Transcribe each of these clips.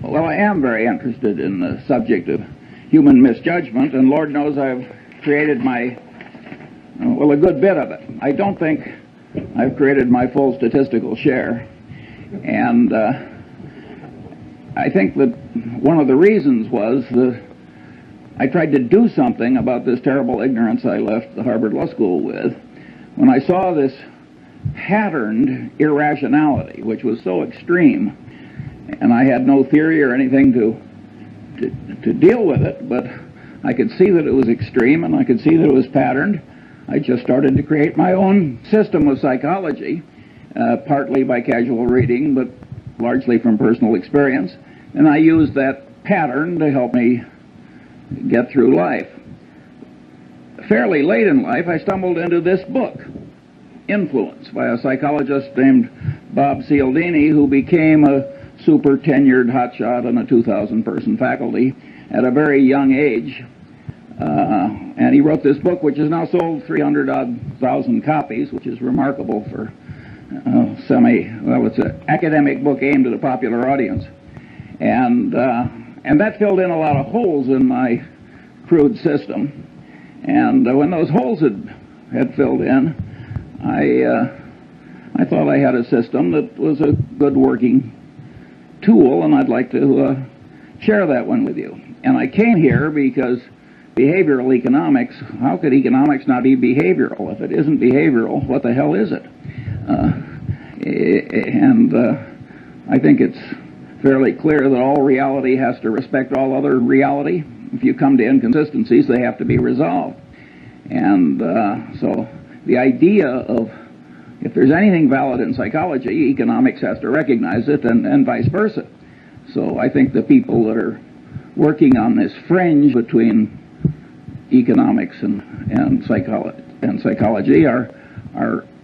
Well, I am very interested in the subject of human misjudgment, and Lord knows I've created a good bit of it. I don't think I've created my full statistical share, and I think that one of the reasons was that I tried to do something about this terrible ignorance I left the Harvard Law School with when I saw this patterned irrationality, which was so extreme. And I had no theory or anything to deal with it, but I could see that it was extreme and I could see that it was patterned. I just started to create my own system of psychology, partly by casual reading, but largely from personal experience. And I used that pattern to help me get through life. Fairly late in life, I stumbled into this book, Influence, by a psychologist named Bob Cialdini, who became a super tenured hotshot on a 2,000-person faculty at a very young age. And he wrote this book, which has now sold 300,000 copies, which is remarkable for it's an academic book aimed at a popular audience. And that filled in a lot of holes in my crude system. And when those holes had filled in, I thought I had a system that was a good working tool, and I'd like to share that one with you. And I came here because behavioral economics, how could economics not be behavioral? If it isn't behavioral, what the hell is it? I think it's fairly clear that all reality has to respect all other reality. If you come to inconsistencies, they have to be resolved. And so the idea of if there's anything valid in psychology, economics has to recognize it, and vice versa. So I think the people that are working on this fringe between economics and psychology are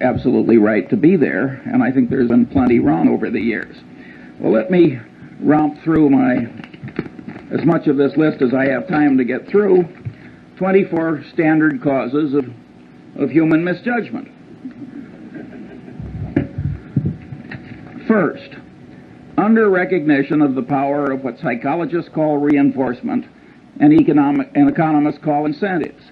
absolutely right to be there, and I think there's been plenty wrong over the years. Well, let me romp through as much of this list as I have time to get through. 24 standard causes of human misjudgment. First, under recognition of the power of what psychologists call reinforcement and economists call incentives.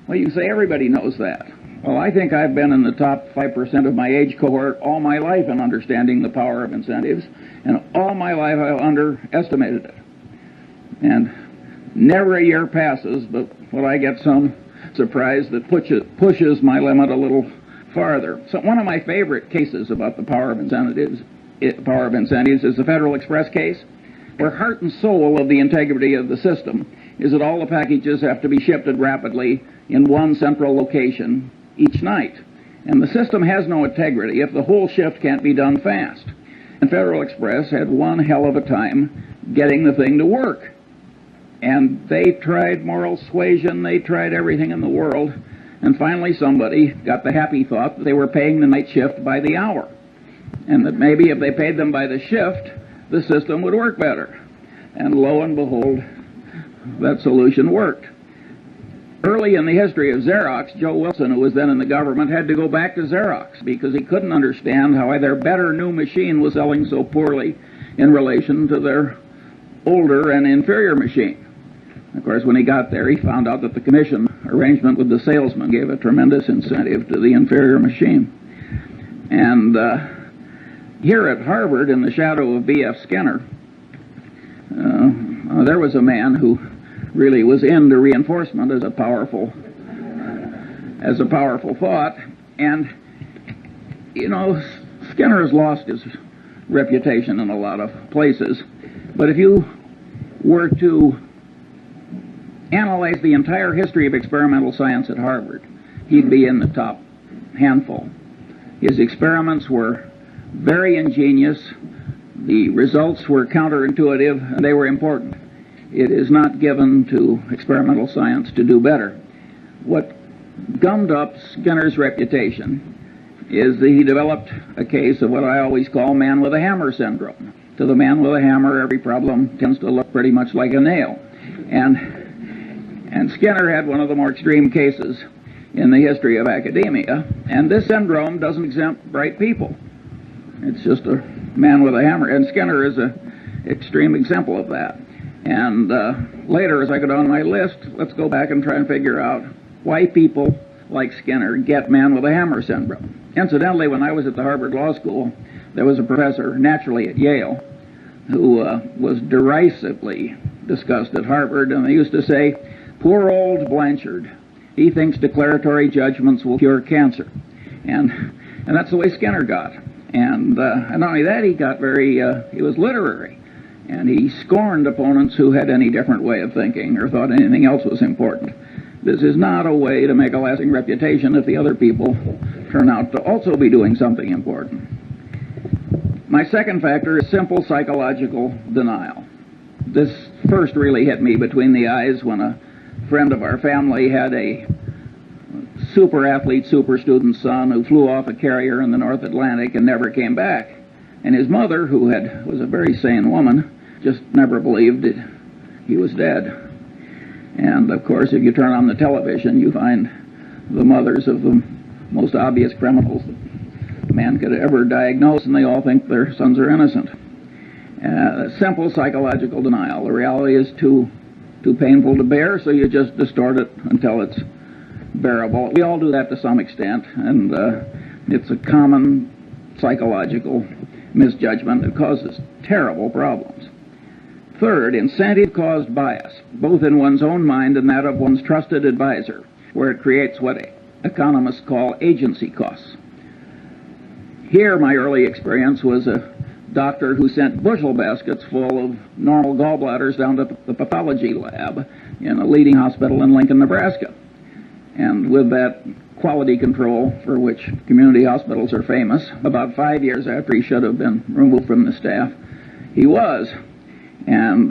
Well, you can say everybody knows that. Well, I think I've been in the top 5% of my age cohort all my life in understanding the power of incentives, and all my life I've underestimated it. And never a year passes but when I get some surprise that pushes my limit a little farther. So one of my favorite cases about the power of incentives is the Federal Express case, where heart and soul of the integrity of the system is that all the packages have to be shifted rapidly in one central location each night. And the system has no integrity if the whole shift can't be done fast. And Federal Express had one hell of a time getting the thing to work. And they tried moral suasion, they tried everything in the world, and finally somebody got the happy thought that they were paying the night shift by the hour, and that maybe if they paid them by the shift, the system would work better. And lo and behold, that solution worked. Early in the history of Xerox, Joe Wilson, who was then in the government, had to go back to Xerox because he couldn't understand how their better new machine was selling so poorly in relation to their older and inferior machine. Of course, when he got there, he found out that the commission arrangement with the salesman gave a tremendous incentive to the inferior machine. And here at Harvard, in the shadow of B.F. Skinner, there was a man who really was into reinforcement as a powerful thought. And, Skinner has lost his reputation in a lot of places. But if you were to analyze the entire history of experimental science at Harvard, he'd be in the top handful. His experiments were very ingenious, the results were counterintuitive, and they were important. It is not given to experimental science to do better. What gummed up Skinner's reputation is that he developed a case of what I always call man with a hammer syndrome. To the man with a hammer, every problem tends to look pretty much like a nail. And Skinner had one of the more extreme cases in the history of academia, and this syndrome doesn't exempt bright people. It's just a man with a hammer. And Skinner is extreme example of that. And later, as I go down my list, let's go back and try and figure out why people like Skinner get man with a hammer syndrome. Incidentally, when I was at the Harvard Law School, there was a professor, naturally at Yale, who was derisively discussed at Harvard, and they used to say, "Poor old Blanchard, he thinks declaratory judgments will cure cancer." And that's the way Skinner got. And not only that, he was literary. And he scorned opponents who had any different way of thinking or thought anything else was important. This is not a way to make a lasting reputation if the other people turn out to also be doing something important. My second factor is simple psychological denial. This first really hit me between the eyes when a friend of our family had a super athlete, super student son who flew off a carrier in the North Atlantic and never came back. And his mother, who was a very sane woman, just never believed he was dead. And of course, if you turn on the television, you find the mothers of the most obvious criminals that man could ever diagnose, and they all think their sons are innocent. Simple psychological denial. The reality is too painful to bear, so you just distort it until it's bearable. We all do that to some extent, and it's a common psychological misjudgment that causes terrible problems. Third, incentive-caused bias, both in one's own mind and that of one's trusted advisor, where it creates what economists call agency costs. Here, my early experience was a doctor who sent bushel baskets full of normal gallbladders down to the pathology lab in a leading hospital in Lincoln, Nebraska. And with that quality control for which community hospitals are famous, about 5 years after he should have been removed from the staff, he was. And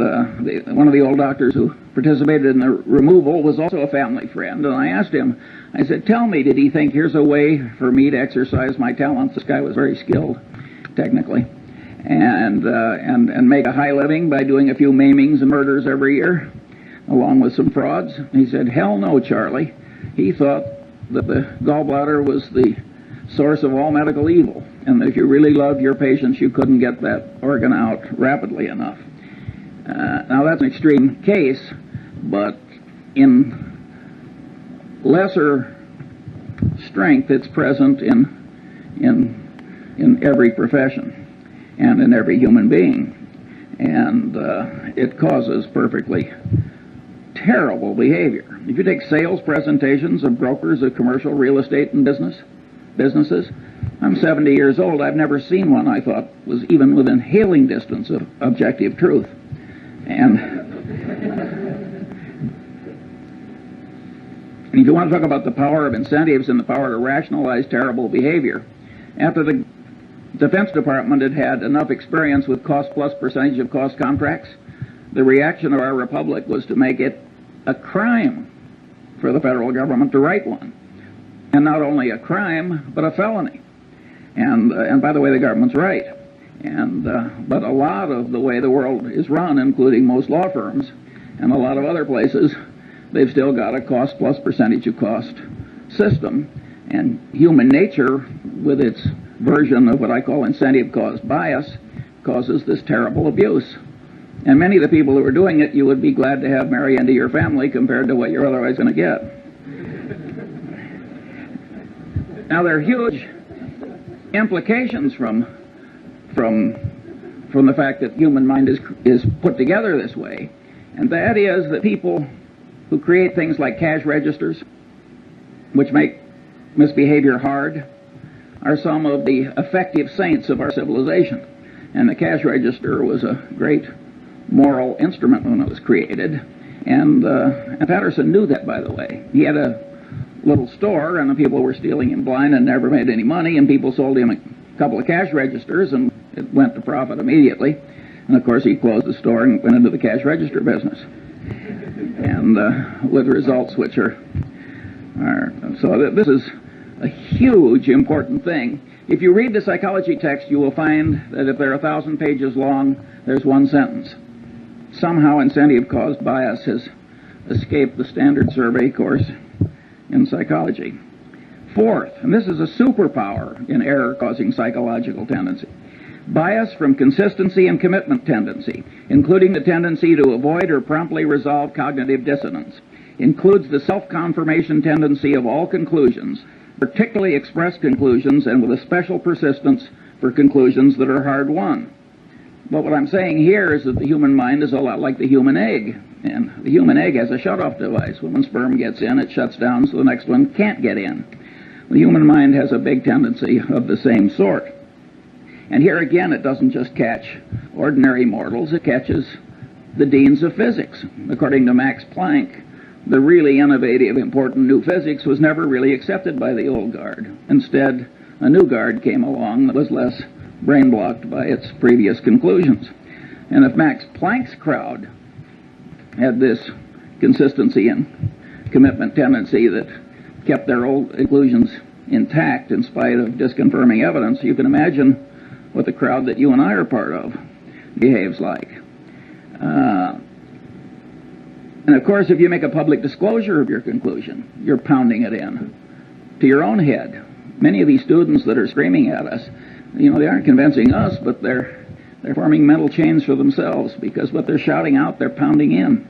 one of the old doctors who participated in the removal was also a family friend. And I asked him, I said, tell me, did he think here's a way for me to exercise my talents? This guy was very skilled, technically, and make a high living by doing a few maimings and murders every year, along with some frauds? He said, hell no, Charlie. He thought that the gallbladder was the source of all medical evil, and that if you really loved your patients, you couldn't get that organ out rapidly enough. Now, that's an extreme case, but in lesser strength, it's present in every profession and in every human being, and it causes perfectly terrible behavior. If you take sales presentations of brokers of commercial real estate and businesses, I'm 70 years old. I've never seen one I thought was even within hailing distance of objective truth. And if you want to talk about the power of incentives and the power to rationalize terrible behavior, after the Defense Department had enough experience with cost-plus percentage of cost contracts, the reaction of our republic was to make it a crime for the federal government to write one. And not only a crime, but a felony. And by the way, the government's right. But a lot of the way the world is run, including most law firms and a lot of other places, they've still got a cost-plus percentage of cost system. And human nature, with its version of what I call incentive-caused bias, causes this terrible abuse. And many of the people who are doing it, you would be glad to have marry into your family compared to what you're otherwise going to get. Now, there are huge implications from the fact that human mind is put together this way, and that is that people who create things like cash registers, which make misbehavior hard, are some of the effective saints of our civilization. And the cash register was a great moral instrument when it was created, and Patterson knew that, by the way. He had a little store, and the people were stealing him blind and never made any money, and people sold him a couple of cash registers, and it went to profit immediately. And of course, he closed the store and went into the cash register business, and with results which are so this is a huge important thing. If you read the psychology text, you will find that if they're 1,000 pages long, there's one sentence. Somehow incentive-caused bias has escaped the standard survey course in psychology. Fourth, and this is a superpower in error-causing psychological tendency, Bias from consistency and commitment tendency, including the tendency to avoid or promptly resolve cognitive dissonance, includes the self-confirmation tendency of all conclusions, particularly expressed conclusions, and with a special persistence for conclusions that are hard-won. But what I'm saying here is that the human mind is a lot like the human egg. And the human egg has a shut-off device. When one sperm gets in, it shuts down so the next one can't get in. The human mind has a big tendency of the same sort. And here again, it doesn't just catch ordinary mortals, it catches the deans of physics. According to Max Planck, the really innovative, important new physics was never really accepted by the old guard. Instead, a new guard came along that was less brain-blocked by its previous conclusions. And if Max Planck's crowd had this consistency and commitment tendency that kept their old conclusions intact in spite of disconfirming evidence, you can imagine what the crowd that you and I are part of behaves like. And of course, if you make a public disclosure of your conclusion, you're pounding it in to your own head. Many of these students that are screaming at us, they aren't convincing us, but they're forming mental chains for themselves, because what they're shouting out, they're pounding in.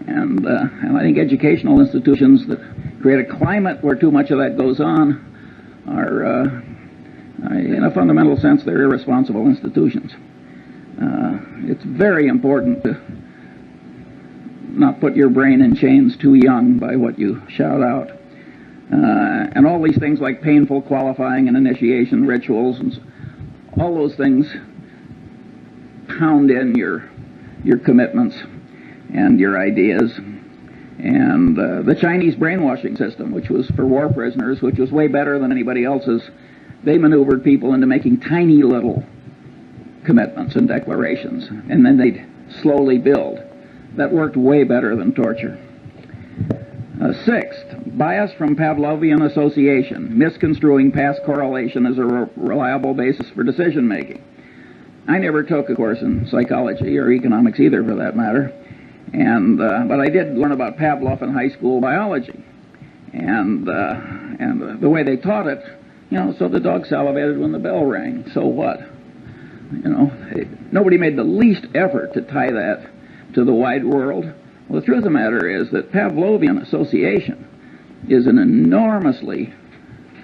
And I think educational institutions that create a climate where too much of that goes on are, in a fundamental sense, they're irresponsible institutions. It's very important to not put your brain in chains too young by what you shout out. And all these things like painful qualifying and initiation rituals, and all those things pound in your commitments and your ideas. And the Chinese brainwashing system, which was for war prisoners, which was way better than anybody else's, they maneuvered people into making tiny little commitments and declarations, and then they'd slowly build. That worked way better than torture. Sixth, bias from Pavlovian association, misconstruing past correlation as a reliable basis for decision making. I never took a course in psychology or economics either, for that matter, but I did learn about Pavlov in high school biology, and the way they taught it, so the dog salivated when the bell rang. So what? Nobody made the least effort to tie that to the wide world. Well, the truth of the matter is that Pavlovian association is an enormously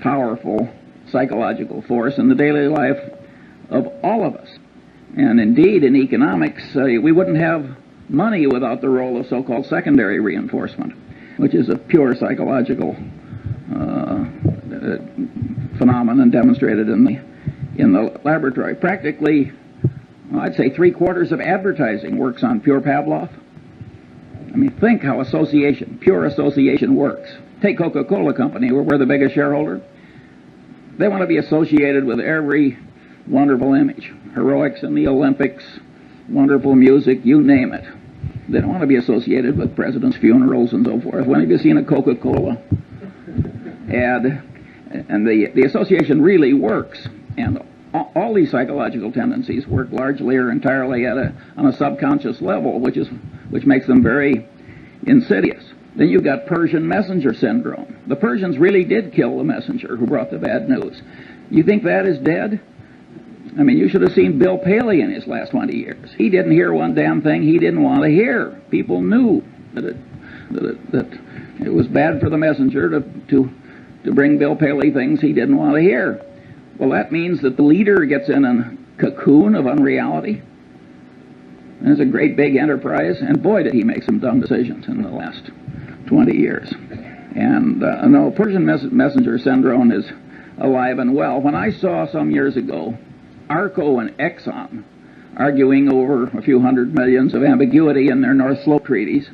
powerful psychological force in the daily life of all of us. And indeed, in economics, we wouldn't have money without the role of so-called secondary reinforcement, which is a pure psychological phenomenon demonstrated in the laboratory. Practically, I'd say 3/4 of advertising works on pure Pavlov. I mean, think how pure association works. Take Coca-Cola Company, where we're the biggest shareholder. They want to be associated with every wonderful image. Heroics in the Olympics, wonderful music, you name it. They don't want to be associated with presidents' funerals and so forth. When have you seen a Coca-Cola ad? And the association really works. And all these psychological tendencies work largely or entirely on a subconscious level, which makes them very insidious. Then you've got Persian messenger syndrome. The Persians really did kill the messenger who brought the bad news. You think that is dead? I mean, you should have seen Bill Paley in his last 20 years. He didn't hear one damn thing he didn't want to hear. People knew that it was bad for the messenger to bring Bill Paley things he didn't want to hear. Well, that means that the leader gets in a cocoon of unreality. And it's a great big enterprise, and boy, did he make some dumb decisions in the last 20 years. And no, Persian messenger syndrome is alive and well. When I saw some years ago Arco and Exxon arguing over a few hundred millions of ambiguity in their North Slope treaties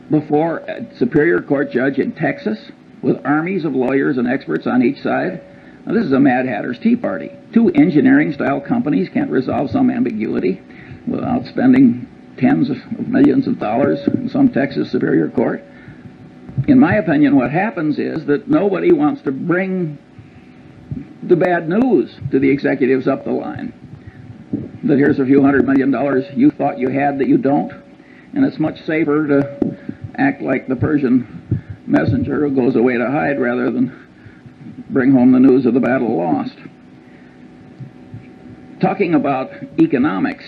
before a Superior Court judge in Texas with armies of lawyers and experts on each side, now, this is a Mad Hatter's Tea Party. Two engineering-style companies can't resolve some ambiguity without spending tens of millions of dollars in some Texas Superior Court. In my opinion, what happens is that nobody wants to bring the bad news to the executives up the line. That here's a few $100 million you thought you had that you don't, and it's much safer to act like the Persian messenger who goes away to hide rather than bring home the news of the battle lost. talking about economics,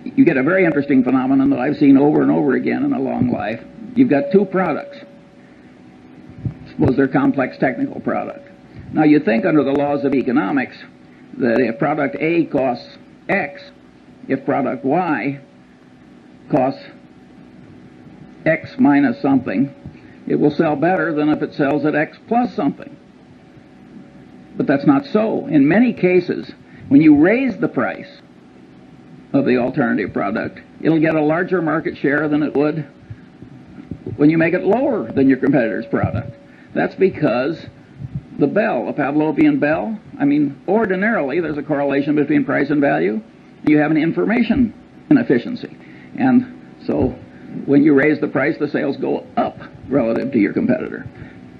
you get a very interesting phenomenon that I've seen over and over again in a long life. You've got two products. Suppose they're complex technical product. Now you think under the laws of economics that if product A costs X, if product Y costs X minus something, it will sell better than if it sells at X plus something. But that's not so. In many cases, when you raise the price of the alternative product, it'll get a larger market share than it would when you make it lower than your competitor's product. That's because the bell, a Pavlovian bell, ordinarily there's a correlation between price and value. You have an information inefficiency. And so when you raise the price, the sales go up relative to your competitor.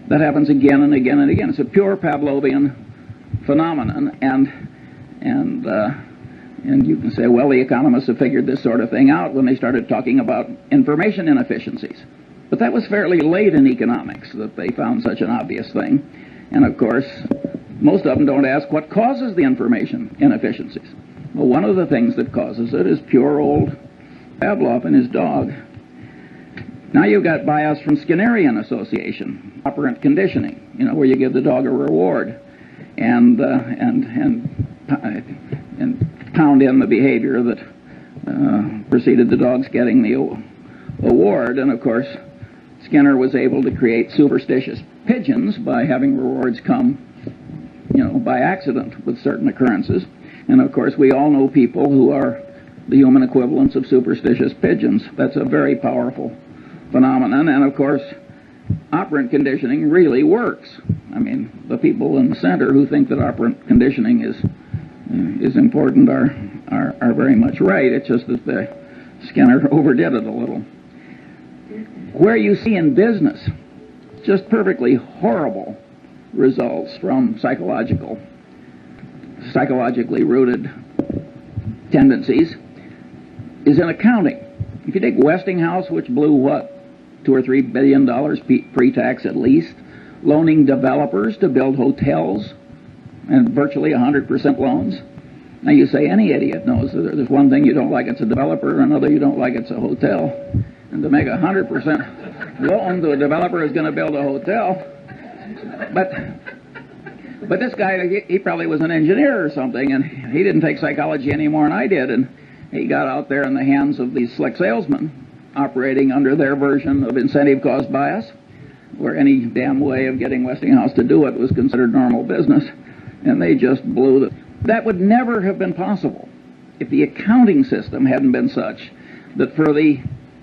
That happens again and again and again. It's a pure Pavlovian phenomenon, and you can say, well, the economists have figured this sort of thing out when they started talking about information inefficiencies. But that was fairly late in economics that they found such an obvious thing. And of course, most of them don't ask what causes the information inefficiencies. Well, one of the things that causes it is pure old Pavlov and his dog. Now you've got bias from Skinnerian association, operant conditioning, where you give the dog a reward and pound in the behavior that preceded the dog's getting the award. And of course, Skinner was able to create superstitious pigeons by having rewards come, by accident with certain occurrences. And of course, we all know people who are the human equivalents of superstitious pigeons. That's a very powerful phenomenon. And of course, operant conditioning really works. The people in the center who think that operant conditioning is important are very much right. It's just that Skinner overdid it a little. Where you see in business just perfectly horrible results from psychologically rooted tendencies is in accounting. If you take Westinghouse, which blew $2 or $3 billion pre-tax at least, loaning developers to build hotels and virtually 100% loans. Now you say any idiot knows that there's one thing you don't like, it's a developer, and another you don't like, it's a hotel. And to make 100% loan to a developer who's going to build a hotel. But this guy, he probably was an engineer or something, and he didn't take psychology any more than I did, and he got out there in the hands of these slick salesmen operating under their version of incentive cost bias, where any damn way of getting Westinghouse to do it was considered normal business, and they just blew it. That would never have been possible if the accounting system hadn't been such that for the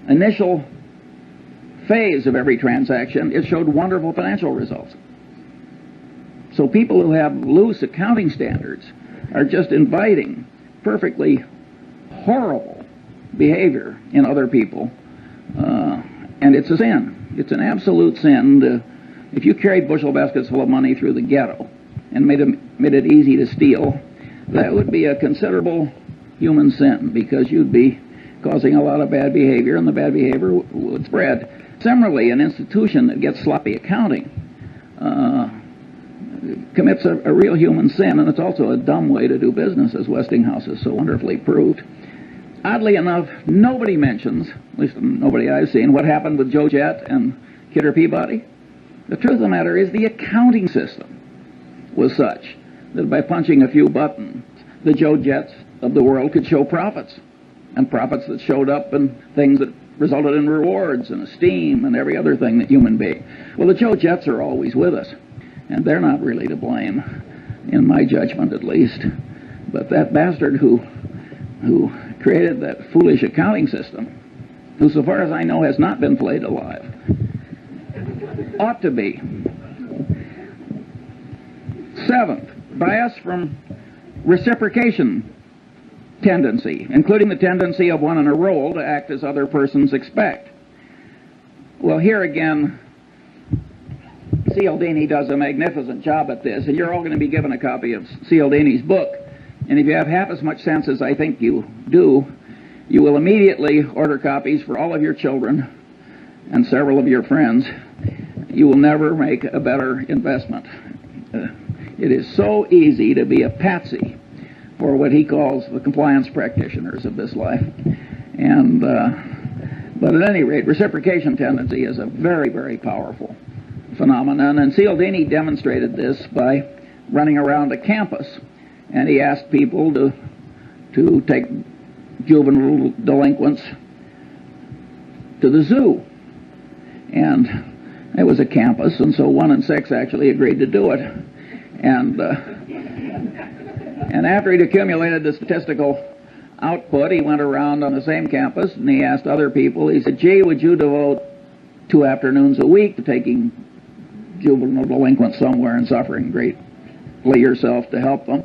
initial phase of every transaction, it showed wonderful financial results. So people who have loose accounting standards are just inviting perfectly horrible behavior in other people, and it's a sin. It's an absolute sin. If you carried bushel baskets full of money through the ghetto and made it easy to steal, that would be a considerable human sin, because you'd be causing a lot of bad behavior, and the bad behavior would spread. Similarly, an institution that gets sloppy accounting commits a real human sin, and it's also a dumb way to do business, as Westinghouse has so wonderfully proved. Oddly enough, nobody mentions, at least nobody I've seen, what happened with Joe Jett and Kidder Peabody. The truth of the matter is the accounting system was such that by punching a few buttons, the Joe Jetts of the world could show profits, and profits that showed up in things that resulted in rewards and esteem and every other thing that human being. Well, the Joe Jetts are always with us, and they're not really to blame, in my judgment at least. But that bastard who created that foolish accounting system, who, so far as I know, has not been flayed alive, ought to be. Seventh, bias from reciprocation tendency, including the tendency of one in a role to act as other persons expect. Well, here again, Cialdini does a magnificent job at this, and you're all going to be given a copy of Cialdini's book. And if you have half as much sense as I think you do, you will immediately order copies for all of your children and several of your friends. You will never make a better investment. It is so easy to be a patsy for what he calls the compliance practitioners of this life. And but at any rate, reciprocation tendency is a very, very powerful phenomenon, and Cialdini demonstrated this by running around a campus, and he asked people to take juvenile delinquents to the zoo. And it was a campus, and so 1 in 6 actually agreed to do it. And after he'd accumulated the statistical output, he went around on the same campus, and he asked other people, he said, gee, would you devote 2 afternoons a week to taking juvenile delinquents somewhere and suffering greatly yourself to help them?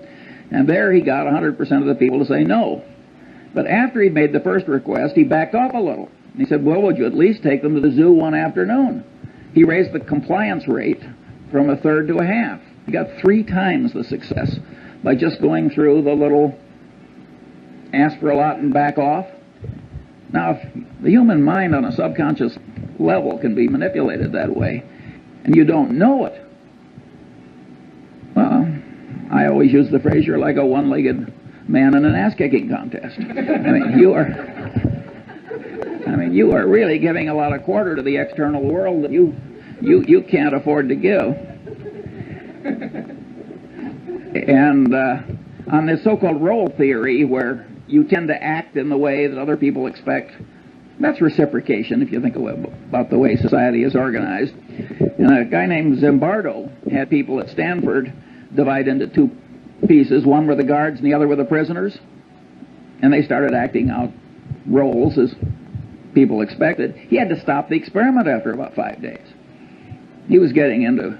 And there he got 100% of the people to say no. But after he made the first request, he backed off a little. He said, well, would you at least take them to the zoo 1 afternoon? He raised the compliance rate from 1/3 to 1/2. He got 3 times the success by just going through the little ask for a lot and back off. Now, if the human mind on a subconscious level can be manipulated that way, and you don't know it, well, I always use the phrase, you're like a one-legged man in an ass-kicking contest. You are really giving a lot of quarter to the external world that you can't afford to give. And on this so-called role theory, where you tend to act in the way that other people expect, that's reciprocation, if you think about the way society is organized. And a guy named Zimbardo had people at Stanford divide into 2 pieces. One were the guards and the other were the prisoners. And they started acting out roles as people expected. He had to stop the experiment after about 5 days. He was getting into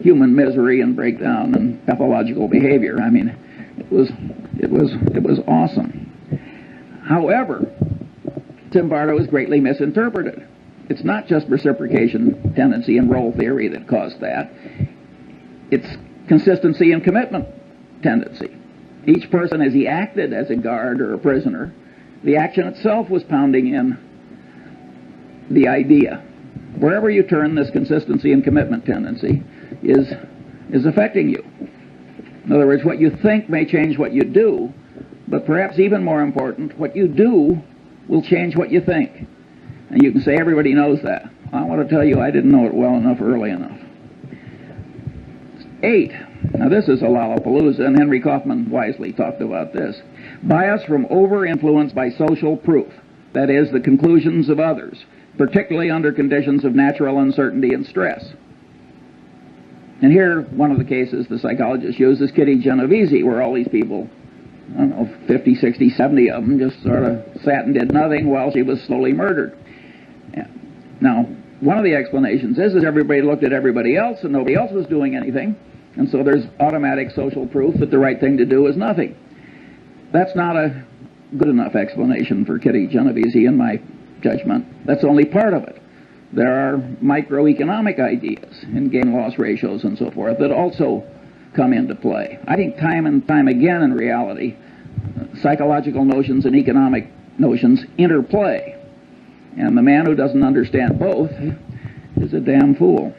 human misery and breakdown and pathological behavior. I mean, it was awesome. However, Zimbardo was greatly misinterpreted. It's not just reciprocation tendency and role theory that caused that. It's consistency and commitment tendency. Each person, as he acted as a guard or a prisoner, the action itself was pounding in the idea. Wherever you turn, this consistency and commitment tendency is affecting you. In other words, what you think may change what you do, but perhaps even more important, what you do will change what you think. And you can say, everybody knows that. I want to tell you, I didn't know it well enough early enough. 8. Now this is a lollapalooza, and Henry Kaufman wisely talked about this. Bias from over-influence by social proof, that is, the conclusions of others, particularly under conditions of natural uncertainty and stress. And here, one of the cases the psychologist used is Kitty Genovese, where all these people, I don't know, 50, 60, 70 of them just sort of sat and did nothing while she was slowly murdered. Now, one of the explanations is everybody looked at everybody else and nobody else was doing anything, and so there's automatic social proof that the right thing to do is nothing. That's not a good enough explanation for Kitty Genovese, in my judgment. That's only part of it. There are microeconomic ideas in gain-loss ratios and so forth that also come into play. I think time and time again in reality, psychological notions and economic notions interplay. And the man who doesn't understand both is a damn fool.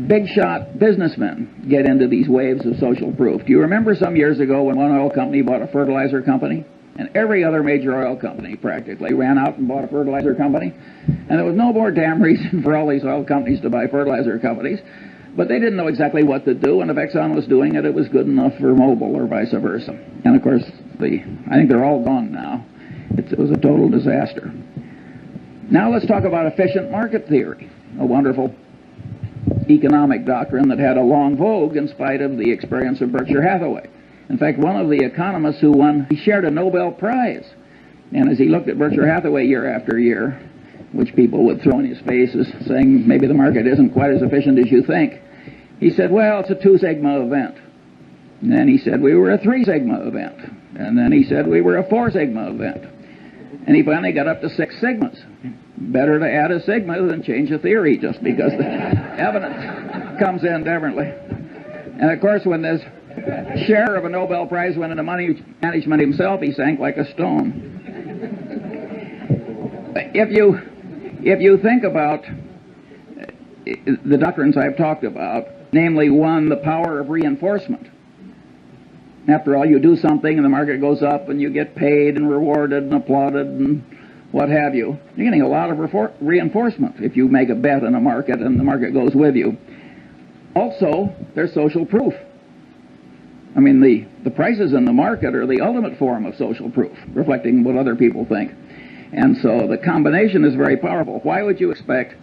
Big shot businessmen get into these waves of social proof. Do you remember some years ago when one oil company bought a fertilizer company? And every other major oil company practically ran out and bought a fertilizer company. And there was no more damn reason for all these oil companies to buy fertilizer companies. But they didn't know exactly what to do, and if Exxon was doing it, it was good enough for Mobil or vice versa. And of course, I think they're all gone now. It was a total disaster. Now let's talk about efficient market theory, a wonderful economic doctrine that had a long vogue in spite of the experience of Berkshire Hathaway. In fact, one of the economists who won, he shared a Nobel Prize. And as he looked at Berkshire Hathaway year after year, which people would throw in his face as saying maybe the market isn't quite as efficient as you think, he said, well, it's a 2 sigma event. And then he said we were a 3 sigma event. And then he said we were a 4 sigma event. And he finally got up to 6 sigmas. Better to add a sigma than change a theory just because the evidence comes in differently. And of course, when this share of a Nobel Prize went into money management himself, he sank like a stone. If you think about the doctrines I've talked about, namely, 1, the power of reinforcement. After all, you do something and the market goes up and you get paid and rewarded and applauded and what have you. You're getting a lot of reinforcement if you make a bet in a market and the market goes with you. Also, there's social proof. I mean, the prices in the market are the ultimate form of social proof, reflecting what other people think. And so the combination is very powerful. Why would you expect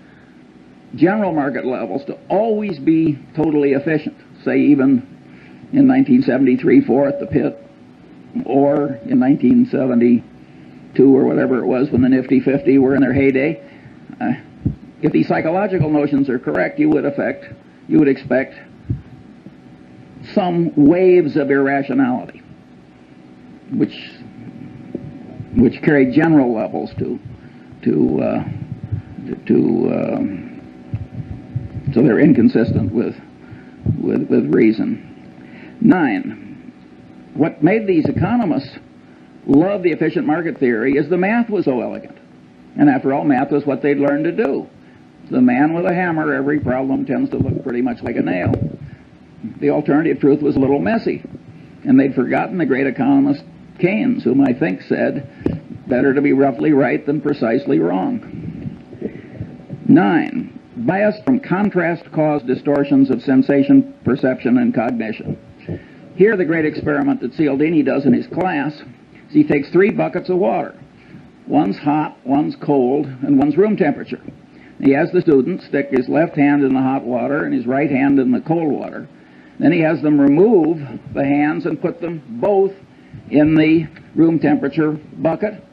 general market levels to always be totally efficient, say even in 1973-4 at the pit, or in 1972 or whatever it was when the Nifty 50 were in their heyday? If these psychological notions are correct, you would expect some waves of irrationality, which carry general levels so they're inconsistent with reason. 9. What made these economists love the efficient market theory is the math was so elegant. And after all, math was what they'd learned to do. The man with a hammer, every problem tends to look pretty much like a nail. The alternative truth was a little messy. And they'd forgotten the great economist Keynes, whom I think said, better to be roughly right than precisely wrong. 9. Bias from contrast cause distortions of sensation, perception, and cognition. Here the great experiment that Cialdini does in his class is he takes 3 buckets of water. One's hot, one's cold, and one's room temperature. He has the student stick his left hand in the hot water and his right hand in the cold water. Then he has them remove the hands and put them both in the room temperature bucket.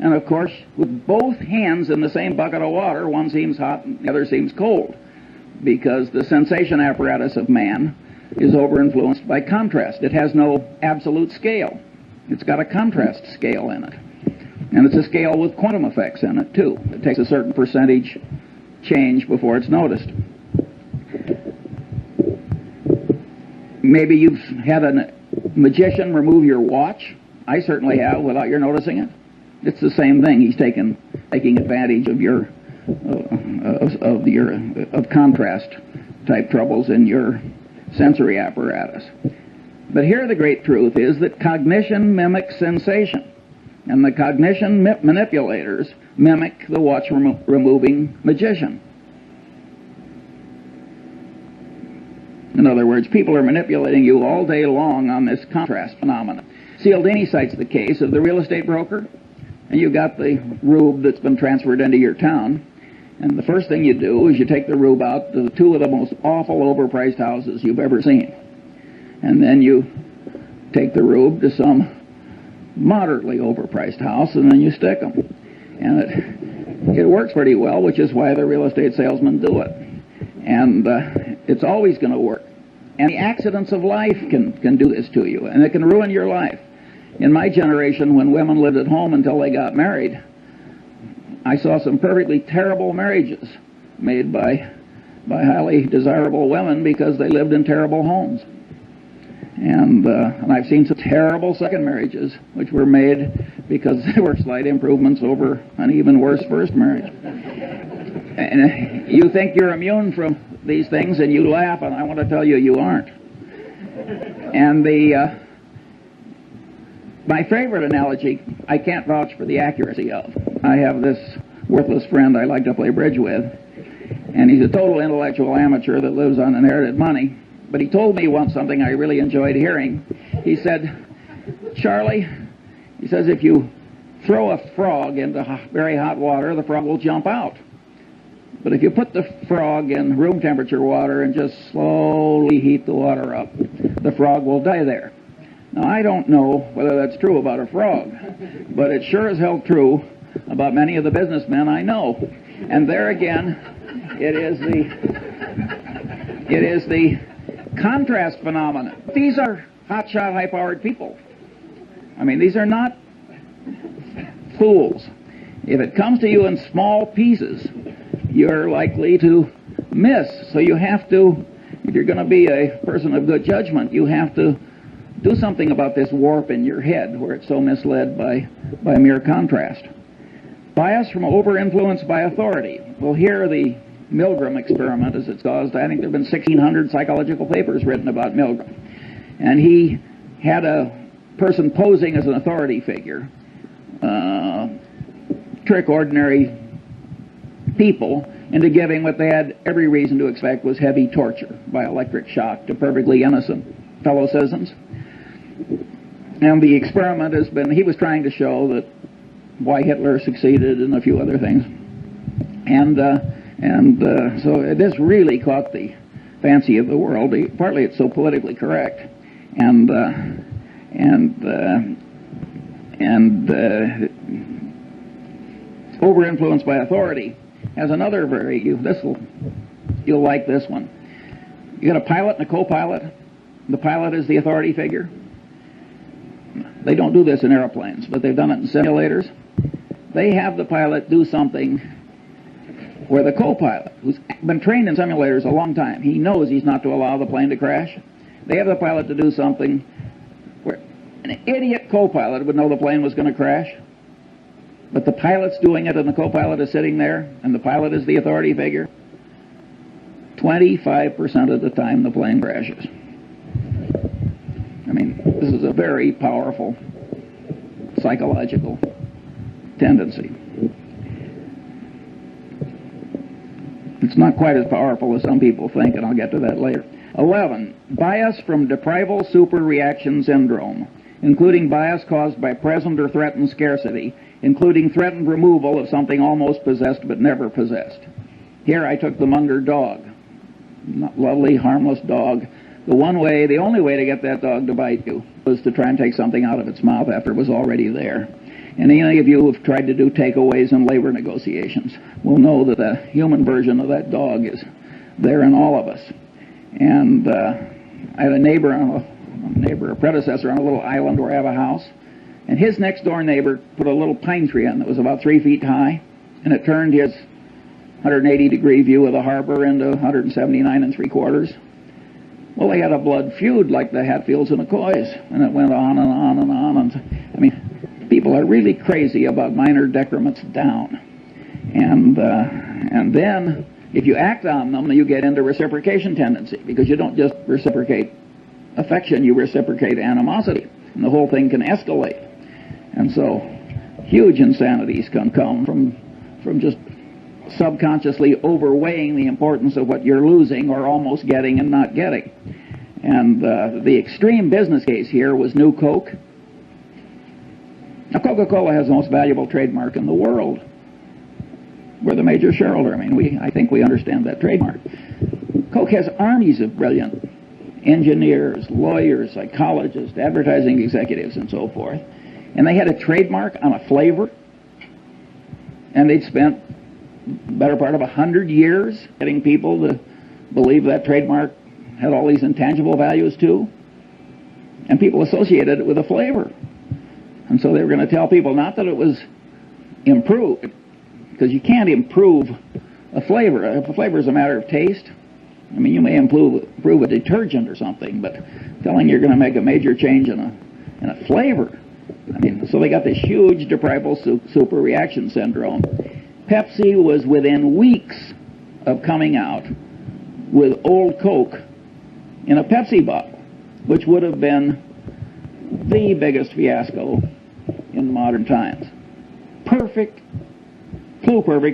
And of course, with both hands in the same bucket of water, one seems hot and the other seems cold, because the sensation apparatus of man is over-influenced by contrast. It has no absolute scale. It's got a contrast scale in it. And it's a scale with quantum effects in it, too. It takes a certain percentage change before it's noticed. Maybe you've had a magician remove your watch. I certainly have, without your noticing it. It's the same thing. He's taking advantage of your contrast type troubles in your sensory apparatus. But here the great truth is that cognition mimics sensation, and the cognition manipulators mimic the watch removing magician. In other words, people are manipulating you all day long on this contrast phenomenon. Cialdini cites the case of the real estate broker, and you got the rube that's been transferred into your town, and the first thing you do is you take the rube out to 2 of the most awful overpriced houses you've ever seen. And then you take the rube to some moderately overpriced house, and then you stick them. And it works pretty well, which is why the real estate salesmen do it. And it's always going to work. And the accidents of life can do this to you, and it can ruin your life. In my generation, when women lived at home until they got married, I saw some perfectly terrible marriages made by highly desirable women because they lived in terrible homes. And I've seen some terrible second marriages which were made because there were slight improvements over an even worse first marriage. And you think you're immune from these things and you laugh, and I want to tell you, you aren't. And my favorite analogy, I can't vouch for the accuracy of. I have this worthless friend I like to play bridge with, and he's a total intellectual amateur that lives on inherited money. But he told me once something I really enjoyed hearing. He said, Charlie, he says, if you throw a frog into very hot water, the frog will jump out. But if you put the frog in room temperature water and just slowly heat the water up, the frog will die there. Now, I don't know whether that's true about a frog, but it sure is hell true about many of the businessmen I know. And there again, it is the contrast phenomenon. These are hotshot, high-powered people. I mean, these are not fools. If it comes to you in small pieces, you're likely to miss. So you have to, if you're going to be a person of good judgment, you have to do something about this warp in your head where it's so misled by mere contrast. Bias from over-influence by authority. Well, here the Milgram experiment, as it's caused, I think there have been 1,600 psychological papers written about Milgram. And he had a person posing as an authority figure trick ordinary people into giving what they had every reason to expect was heavy torture by electric shock to perfectly innocent fellow citizens. And the experiment has been, he was trying to show that why Hitler succeeded and a few other things. So this really caught the fancy of the world. Partly it's so politically correct, and over-influenced by authority has another you'll like this one. You got a pilot and a co-pilot. The pilot is the authority figure. They don't do this in airplanes, but they've done it in simulators. They have the pilot do something where the co-pilot, who's been trained in simulators a long time, he knows he's not to allow the plane to crash. They have the pilot to do something where an idiot co-pilot would know the plane was going to crash, but the pilot's doing it and the co-pilot is sitting there and the pilot is the authority figure. 25% of the time the plane crashes. I mean, this is a very powerful psychological tendency. It's not quite as powerful as some people think, and I'll get to that later. 11. Bias from deprival superreaction syndrome, including bias caused by present or threatened scarcity, including threatened removal of something almost possessed but never possessed. Here I took the Munger dog. Lovely, harmless dog. The only way to get that dog to bite you was to try and take something out of its mouth after it was already there. And any of you who have tried to do takeaways in labor negotiations will know that the human version of that dog is there in all of us. And I had a predecessor on a little island where I have a house, and his next door neighbor put a little pine tree in that was about 3 feet high, and it turned his 180-degree view of the harbor into 179 3/4. Well, they had a blood feud like the Hatfields and McCoys, and it went on and on and on. And I mean, people are really crazy about minor decrements down. And then, if you act on them, you get into reciprocation tendency, because you don't just reciprocate affection, you reciprocate animosity, and the whole thing can escalate. And so, huge insanities can come from just subconsciously overweighing the importance of what you're losing or almost getting and not getting. And the extreme business case here was New Coke. Now, Coca-Cola has the most valuable trademark in the world. We're the major shareholder. I mean, I think we understand that trademark. Coke has armies of brilliant engineers, lawyers, psychologists, advertising executives, and so forth. And they had a trademark on a flavor, and they'd spent the better part of 100 years getting people to believe that trademark had all these intangible values too. And people associated it with a flavor. And so they were going to tell people not that it was improved, because you can't improve a flavor. If a flavor is a matter of taste, I mean, you may improve a detergent or something, but telling you're going to make a major change in a flavor. I mean, so they got this huge deprival superreaction syndrome. Pepsi was within weeks of coming out with old Coke in a Pepsi bottle, which would have been the biggest fiasco in modern times. Perfect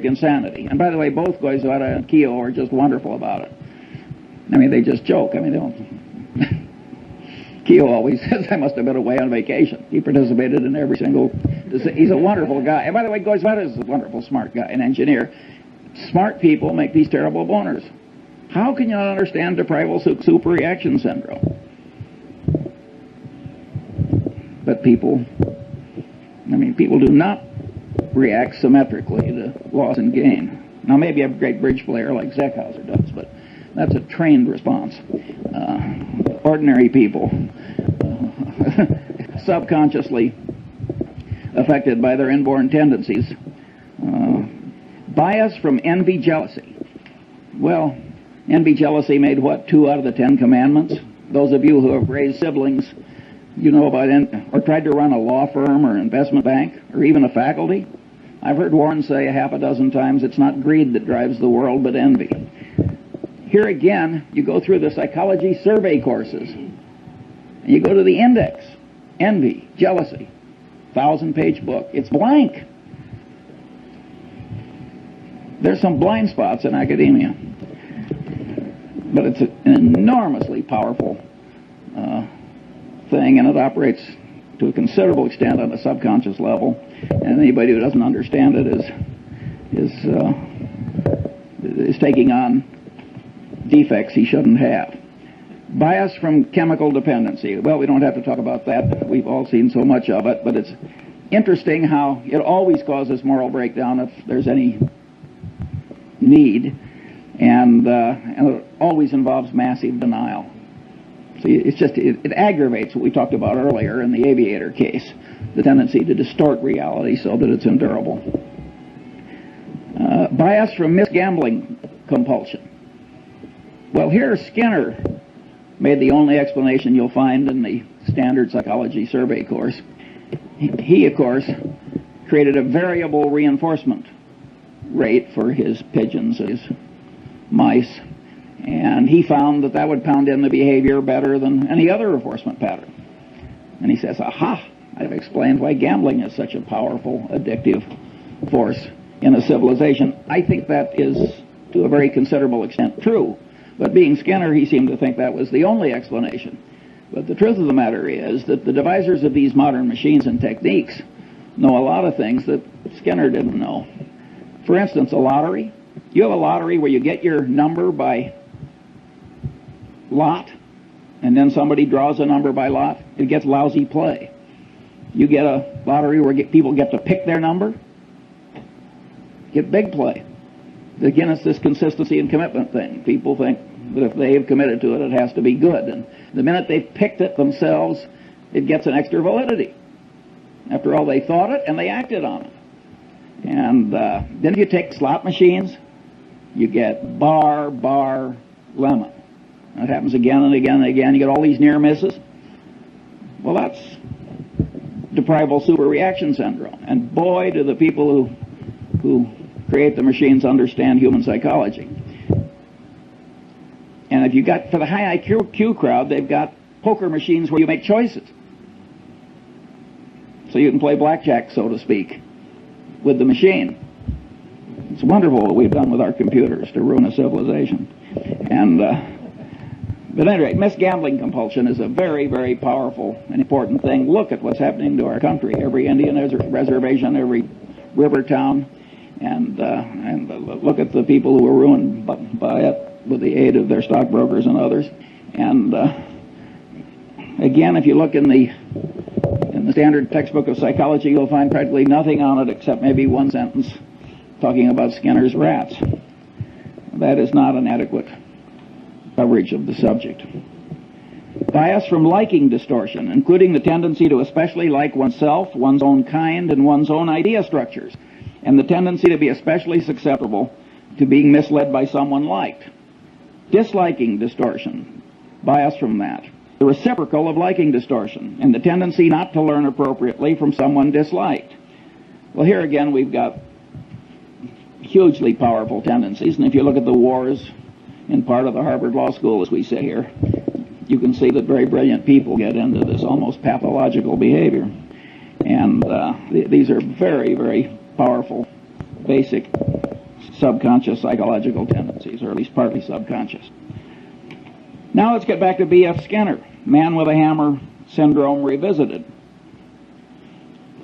insanity. And by the way, both Goizueta and Keogh are just wonderful about it. I mean, they just joke. I mean, they don't. Keogh always says, I must have been away on vacation. He participated in every single... He's a wonderful guy. And by the way, Goizueta is a wonderful, smart guy, an engineer. Smart people make these terrible boners. How can you not understand deprival superreaction syndrome? But people do not react symmetrically to loss and gain. Now, maybe a great bridge player like Zeckhauser does, but that's a trained response. Ordinary people, subconsciously affected by their inborn tendencies. Bias from envy, jealousy. Well, envy, jealousy made what, 2 out of the 10 commandments? Those of you who have raised siblings, you know about or tried to run a law firm or investment bank or even a faculty. I've heard Warren say 6 times, it's not greed that drives the world, but envy. Here again, you go through the psychology survey courses, And you go to the index, envy, jealousy, 1,000-page book. It's blank. There's some blind spots in academia, but it's an enormously powerful thing, and it operates to a considerable extent on a subconscious level. And anybody who doesn't understand it is taking on defects he shouldn't have. Bias from chemical dependency. Well, we don't have to talk about that. We've all seen so much of it, but it's interesting how it always causes moral breakdown if there's any need, and it always involves massive denial. So it aggravates what we talked about earlier in the aviator case, the tendency to distort reality so that it's endurable. Bias from misgambling compulsion. Well, here Skinner made the only explanation you'll find in the standard psychology survey course. He, of course, created a variable reinforcement rate for his pigeons, his mice, and he found that would pound in the behavior better than any other reinforcement pattern. And he says, aha, I've explained why gambling is such a powerful, addictive force in a civilization. I think that is, to a very considerable extent, true. But being Skinner, he seemed to think that was the only explanation. But the truth of the matter is that the devisers of these modern machines and techniques know a lot of things that Skinner didn't know. For instance, a lottery. You have a lottery where you get your number by lot, and then somebody draws a number by lot. It gets lousy play. You get a lottery where people get to pick their number. Get big play. Again, it's this consistency and commitment thing. People think that if they have committed to it, it has to be good. And the minute they've picked it themselves, it gets an extra validity. After all, they thought it and they acted on it. And then if you take slot machines, you get bar, lemon. That happens again and again and again. You get all these near misses. Well, that's deprival superreaction syndrome. And boy, do the people who create the machines understand human psychology. And if you got, for the high IQ crowd, they've got poker machines where you make choices. So you can play blackjack, so to speak, with the machine. It's wonderful what we've done with our computers to ruin a civilization. And but anyway, misgambling compulsion is a very, very powerful and important thing. Look at what's happening to our country. Every Indian reservation, every river town, and look at the people who are ruined by it with the aid of their stockbrokers and others. And again, if you look in the standard textbook of psychology, you'll find practically nothing on it except maybe one sentence talking about Skinner's rats. That is not an adequate coverage of the subject. Bias from liking distortion, including the tendency to especially like oneself, one's own kind, and one's own idea structures, and the tendency to be especially susceptible to being misled by someone liked. Disliking distortion, bias from that. The reciprocal of liking distortion, and the tendency not to learn appropriately from someone disliked. Well, here again we've got hugely powerful tendencies, and if you look at the wars in part of the Harvard Law School, as we sit here, you can see that very brilliant people get into this almost pathological behavior. And these are very, very powerful, basic, subconscious psychological tendencies, or at least partly subconscious. Now let's get back to B.F. Skinner, man with a hammer syndrome revisited.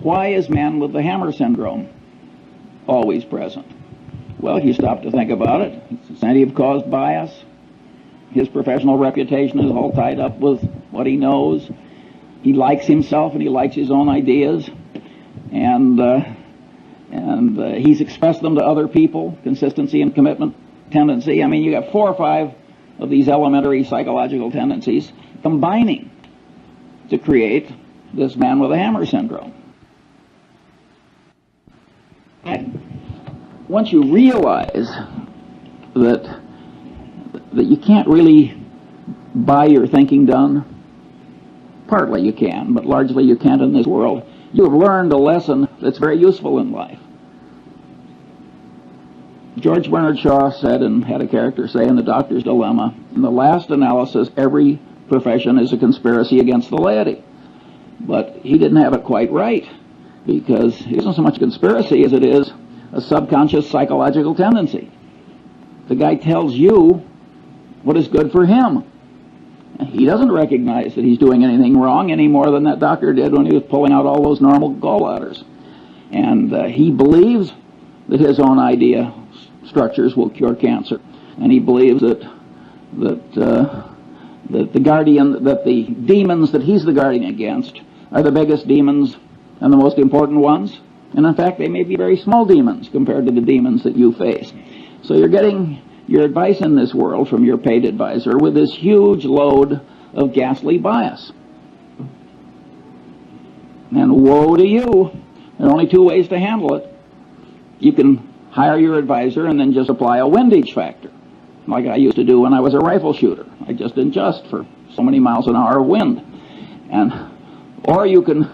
Why is man with the hammer syndrome always present? Well, if you stop to think about it, it's incentive-caused bias. His professional reputation is all tied up with what he knows. He likes himself and he likes his own ideas, and he's expressed them to other people. Consistency and commitment tendency. I mean, you got 4 or 5 of these elementary psychological tendencies combining to create this man with a hammer syndrome. And once you realize that you can't really buy your thinking done, partly you can, but largely you can't in this world, you have learned a lesson that's very useful in life. George Bernard Shaw said, and had a character say in The Doctor's Dilemma, in the last analysis, every profession is a conspiracy against the laity. But he didn't have it quite right, because it isn't so much a conspiracy as it is a subconscious psychological tendency. The guy tells you what is good for him. He doesn't recognize that he's doing anything wrong any more than that doctor did when he was pulling out all those normal gallbladders. And he believes that his own idea structures will cure cancer. And he believes that the demons that he's the guardian against are the biggest demons and the most important ones. And in fact, they may be very small demons compared to the demons that you face. So you're getting your advice in this world from your paid advisor with this huge load of ghastly bias. And woe to you. There are only two ways to handle it. You can hire your advisor and then just apply a windage factor, like I used to do when I was a rifle shooter. I just adjust for so many miles an hour of wind. Or you can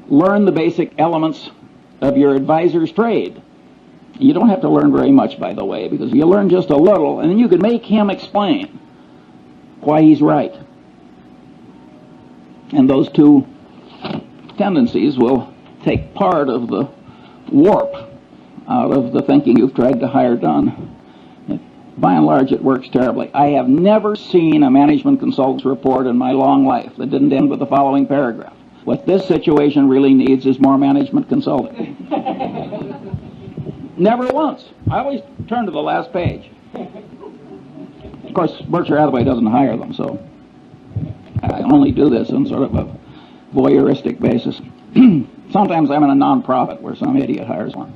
learn the basic elements of your advisor's trade. You don't have to learn very much, by the way, because you learn just a little, and then you can make him explain why he's right. And those two tendencies will take part of the warp out of the thinking you've tried to hire done. By and large, it works terribly. I have never seen a management consultant's report in my long life that didn't end with the following paragraph: what this situation really needs is more management consulting. Never once. I always turn to the last page. Of course, Berkshire Hathaway doesn't hire them, so I only do this on sort of a voyeuristic basis. Sometimes I'm in a non-profit where some idiot hires one.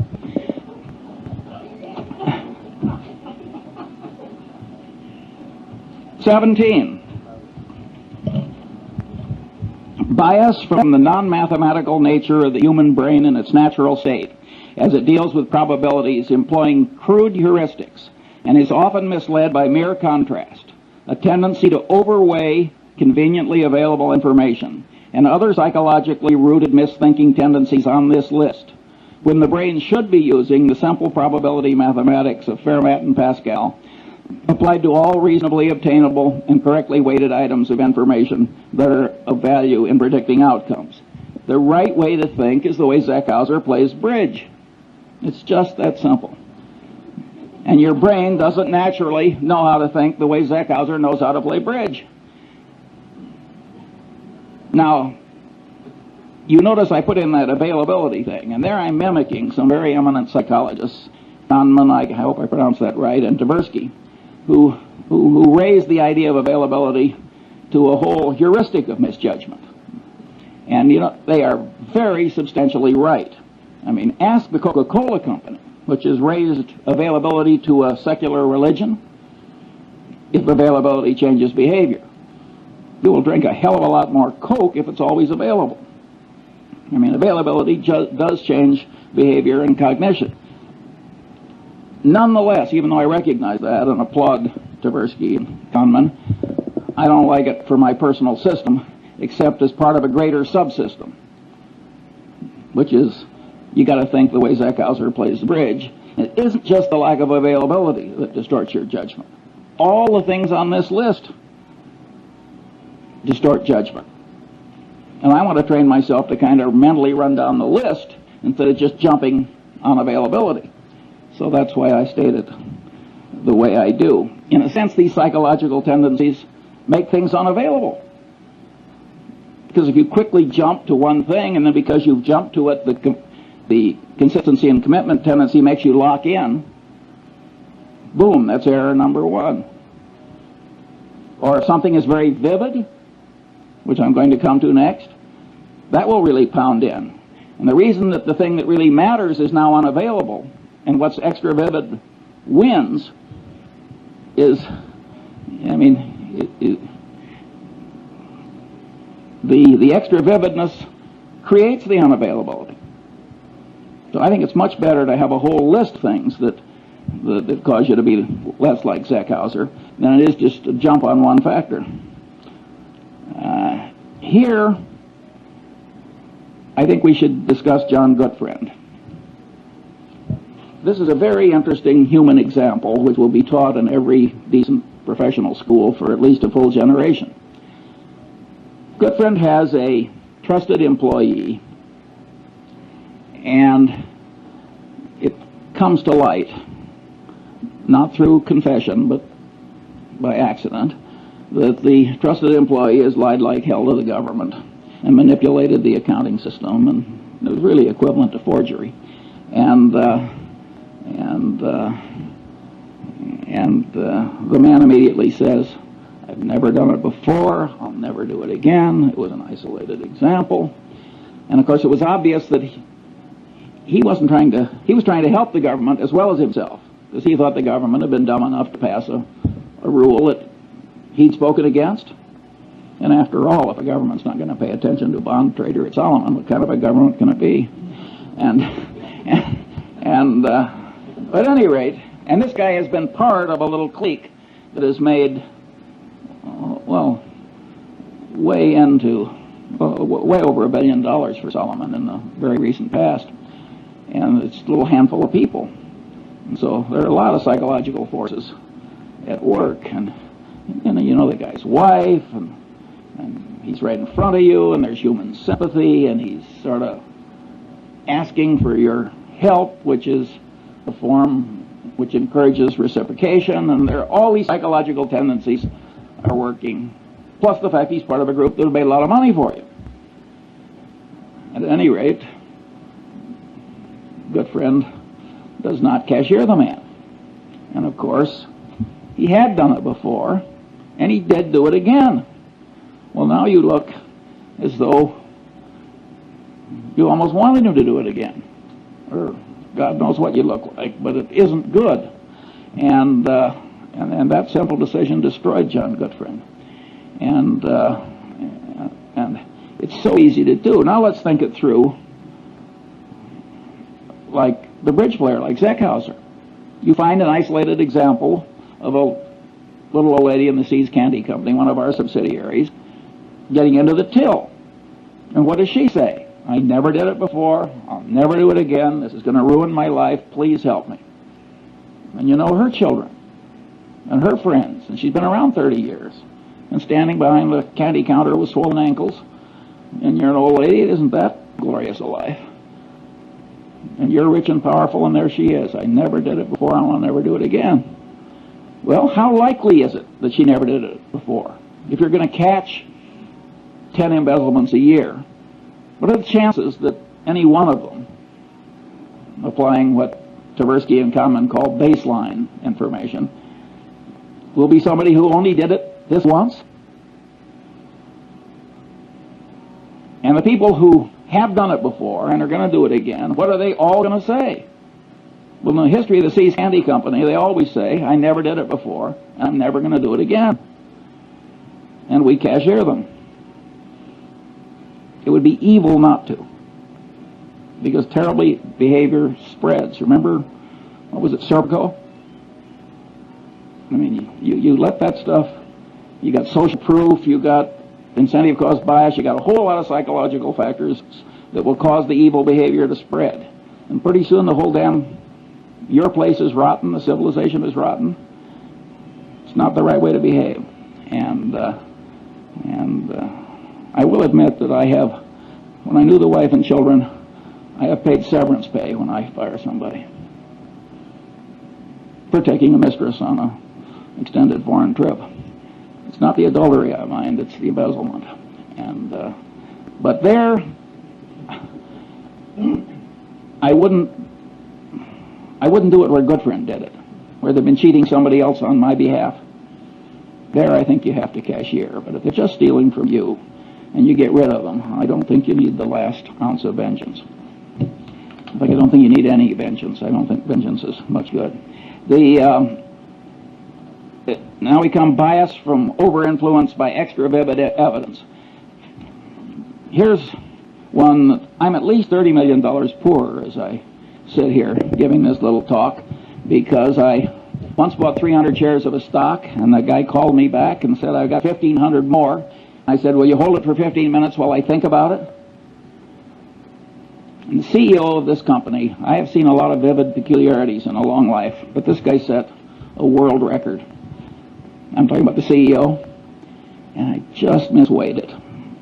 "17. Bias from the non-mathematical nature of the human brain in its natural state, as it deals with probabilities employing crude heuristics, and is often misled by mere contrast, a tendency to overweigh conveniently available information, and other psychologically rooted misthinking tendencies on this list, when the brain should be using the simple probability mathematics of Fermat and Pascal, applied to all reasonably obtainable and correctly weighted items of information that are of value in predicting outcomes. The right way to think is the way Zeckhauser plays bridge. It's just that simple. And your brain doesn't naturally know how to think the way Zeckhauser knows how to play bridge. Now, you notice I put in that availability thing, and there I'm mimicking some very eminent psychologists, Kahneman, I hope I pronounced that right, and Tversky, who raised the idea of availability to a whole heuristic of misjudgment. And, you know, they are very substantially right. I mean, ask the Coca-Cola Company, which has raised availability to a secular religion, if availability changes behavior. You will drink a hell of a lot more Coke if it's always available. I mean, availability does change behavior and cognition. Nonetheless, even though I recognize that and applaud Tversky and Kahneman, I don't like it for my personal system, except as part of a greater subsystem, which is, you got to think the way Zeckhauser plays the bridge. It isn't just the lack of availability that distorts your judgment. All the things on this list distort judgment. And I want to train myself to kind of mentally run down the list instead of just jumping on availability. So that's why I state it the way I do. In a sense, these psychological tendencies make things unavailable. Because if you quickly jump to one thing, and then because you've jumped to it, the consistency and commitment tendency makes you lock in, boom, that's error number one. Or if something is very vivid, which I'm going to come to next, that will really pound in. And the reason that the thing that really matters is now unavailable, and what's extra vivid wins, is, I mean, the extra vividness creates the unavailability. So I think it's much better to have a whole list of things that cause you to be less like Zeckhauser than it is just to jump on one factor. Here, I think we should discuss John Gutfriend. This is a very interesting human example which will be taught in every decent professional school for at least a full generation. Goodfriend has a trusted employee, and it comes to light, not through confession, but by accident, that the trusted employee has lied like hell to the government and manipulated the accounting system, and it was really equivalent to forgery. And the man immediately says, "I've never done it before. I'll never do it again. It was an isolated example." And of course, it was obvious that he was trying to help the government as well as himself, because he thought the government had been dumb enough to pass a rule that he'd spoken against. And after all, if a government's not going to pay attention to a bond trader at Solomon, what kind of a government can it be? But at any rate, and this guy has been part of a little clique that has made, way over $1 billion for Solomon in the very recent past. And it's a little handful of people. And so there are a lot of psychological forces at work. And you know the guy's wife, and he's right in front of you, and there's human sympathy, and he's sort of asking for your help, which is a form which encourages reciprocation, and there are all these psychological tendencies are working, plus the fact he's part of a group that will pay a lot of money for you. At any rate, Goodfriend does not cashier the man. And of course, he had done it before, and he did do it again. Well, now you look as though you almost wanted him to do it again. Or God knows what you look like, but it isn't good. And that simple decision destroyed John Goodfriend. And it's so easy to do. Now let's think it through like the bridge player, like Zeckhauser. You find an isolated example of a little old lady in the Seas Candy Company, one of our subsidiaries, getting into the till. And what does she say? "I never did it before. I'll never do it again. This is going to ruin my life. Please help me." And you know her children and her friends, and she's been around 30 years, and standing behind the candy counter with swollen ankles, and you're an old lady. It isn't that glorious a life. And you're rich and powerful, and there she is. "I never did it before. I'll never do it again." Well, how likely is it that she never did it before? If you're going to catch 10 embezzlements a year, what are the chances that any one of them, applying what Tversky and Kahneman call baseline information, will be somebody who only did it this once? And the people who have done it before and are going to do it again, what are they all going to say? Well, in the history of the Seas Candy Company, they always say, "I never did it before, and I'm never going to do it again." And we cashier them. It would be evil not to, because terrible behavior spreads. Remember, what was it, Serpico? I mean, you let that stuff, you got social proof, you got incentive caused bias, you got a whole lot of psychological factors that will cause the evil behavior to spread. And pretty soon the whole your place is rotten, the civilization is rotten. It's not the right way to behave. And I will admit that when I knew the wife and children, I have paid severance pay when I fire somebody for taking a mistress on an extended foreign trip. It's not the adultery I mind, it's the embezzlement. But there, I wouldn't do it where Goodfriend did it, where they've been cheating somebody else on my behalf. There, I think you have to cashier. But if they're just stealing from you and you get rid of them, I don't think you need the last ounce of vengeance. In fact, I don't think you need any vengeance. I don't think vengeance is much good. Now we come bias from over-influence by extra vivid evidence. Here's one. I'm at least $30 million poorer as I sit here giving this little talk, because I once bought 300 shares of a stock, and the guy called me back and said, "I've got 1,500 more." I said, "Will you hold it for 15 minutes while I think about it?" And the CEO of this company, I have seen a lot of vivid peculiarities in a long life, but this guy set a world record. I'm talking about the CEO, and I just misweighed it.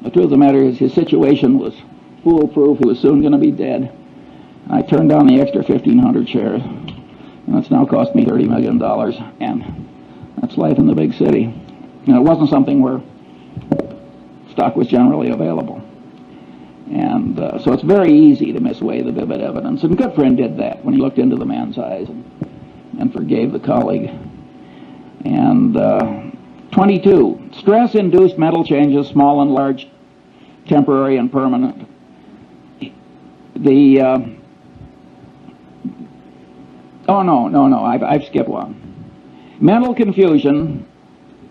The truth of the matter is his situation was foolproof. He was soon going to be dead. I turned down the extra 1,500 shares, and it's now cost me $30 million, and that's life in the big city. And it wasn't something where stock was generally available. And so it's very easy to misweigh the vivid evidence. And Goodfriend did that when he looked into the man's eyes and forgave the colleague. And 22, stress-induced mental changes, small and large, temporary and permanent. I've skipped one. Mental confusion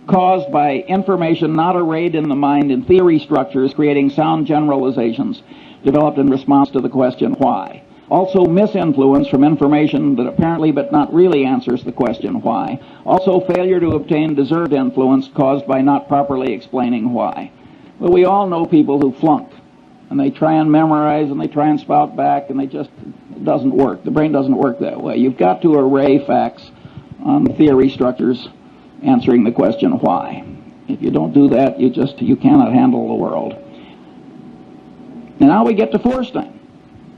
caused by information not arrayed in the mind in theory structures, creating sound generalizations developed in response to the question why. Also misinfluence from information that apparently but not really answers the question why. Also failure to obtain deserved influence caused by not properly explaining why. Well, we all know people who flunk, and they try and memorize, and they try and spout back, and it doesn't work. The brain doesn't work that way. You've got to array facts on theory structures answering the question why. If you don't do that, you cannot handle the world. And now we get to Feuerstein,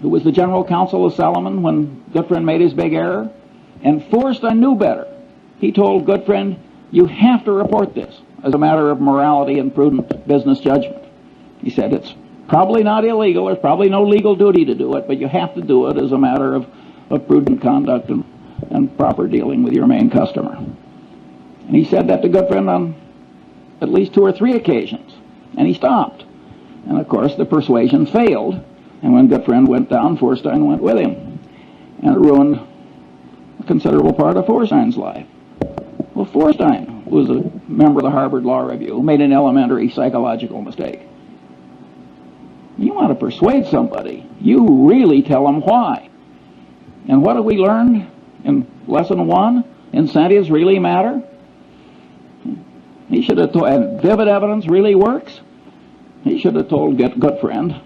who was the general counsel of Salomon when Goodfriend made his big error. And Feuerstein knew better. He told Goodfriend, you have to report this as a matter of morality and prudent business judgment. He said, it's probably not illegal, there's probably no legal duty to do it, but you have to do it as a matter of prudent conduct and proper dealing with your main customer. And he said that to Goodfriend on at least 2 or 3 occasions. And he stopped. And, of course, the persuasion failed. And when Goodfriend went down, Feuerstein went with him. And it ruined a considerable part of Feuerstein's life. Well, Feuerstein was a member of the Harvard Law Review who made an elementary psychological mistake. You want to persuade somebody, you really tell them why. And what have we learned in lesson 1? Incentives really matter. He should have told, and vivid evidence really works. He should have told Goodfriend,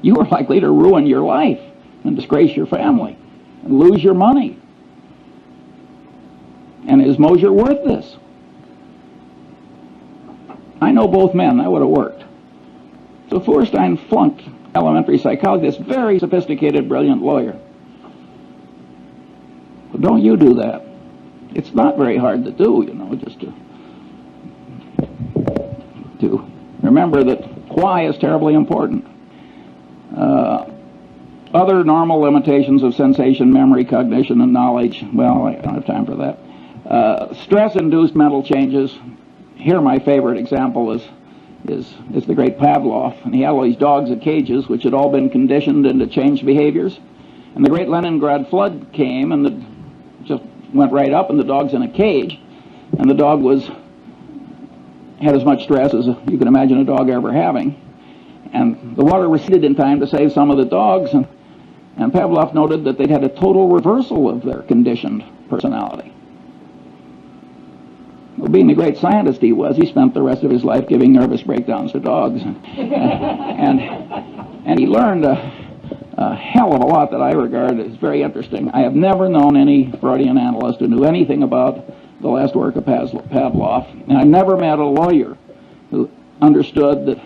you are likely to ruin your life and disgrace your family and lose your money. And is Mosier worth this? I know both men, that would have worked. So Feuerstein flunked elementary psychology, this very sophisticated, brilliant lawyer. But don't you do that. It's not very hard to do, just to remember that why is terribly important. Other normal limitations of sensation, memory, cognition, and knowledge, well, I don't have time for that. Stress-induced mental changes. Here my favorite example is the great Pavlov. And he had all these dogs in cages which had all been conditioned into changed behaviors. And the great Leningrad flood came and just went right up, and the dog's in a cage. And the dog had as much stress as you can imagine a dog ever having. And the water receded in time to save some of the dogs, and Pavlov noted that they'd had a total reversal of their conditioned personality. Well, being the great scientist he was, he spent the rest of his life giving nervous breakdowns to dogs. And he learned a hell of a lot that I regard as very interesting. I have never known any Freudian analyst who knew anything about the last work of Pavlov, and I've never met a lawyer who understood that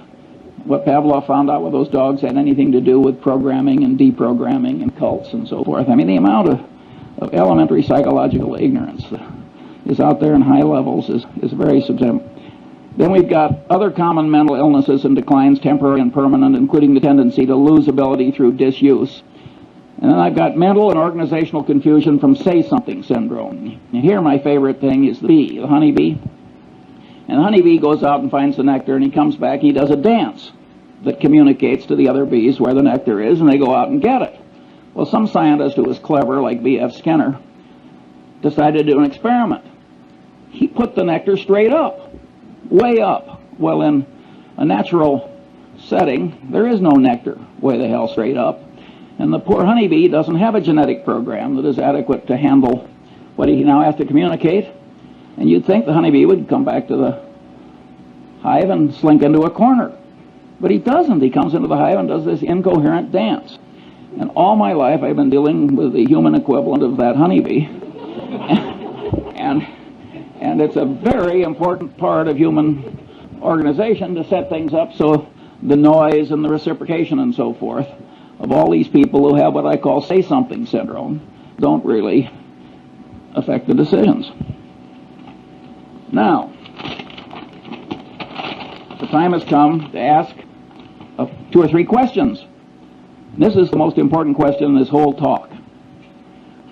what Pavlov found out with those dogs had anything to do with programming and deprogramming and cults and so forth. I mean, the amount of elementary psychological ignorance that is out there in high levels is very substantial. Then we've got other common mental illnesses and declines, temporary and permanent, including the tendency to lose ability through disuse. And then I've got mental and organizational confusion from say-something syndrome. And here my favorite thing is the bee, the honeybee. And the honeybee goes out and finds the nectar, and he comes back and he does a dance that communicates to the other bees where the nectar is, and they go out and get it. Well, some scientist who was clever, like B.F. Skinner, decided to do an experiment. He put the nectar straight up, way up. Well, in a natural setting, there is no nectar way the hell straight up. And the poor honeybee doesn't have a genetic program that is adequate to handle what he now has to communicate. And you'd think the honeybee would come back to the hive and slink into a corner. But he doesn't. He comes into the hive and does this incoherent dance. And all my life I've been dealing with the human equivalent of that honeybee. And And it's a very important part of human organization to set things up so the noise and the reciprocation and so forth of all these people who have what I call say-something syndrome don't really affect the decisions. Now, the time has come to ask 2 or 3 questions. This is the most important question in this whole talk.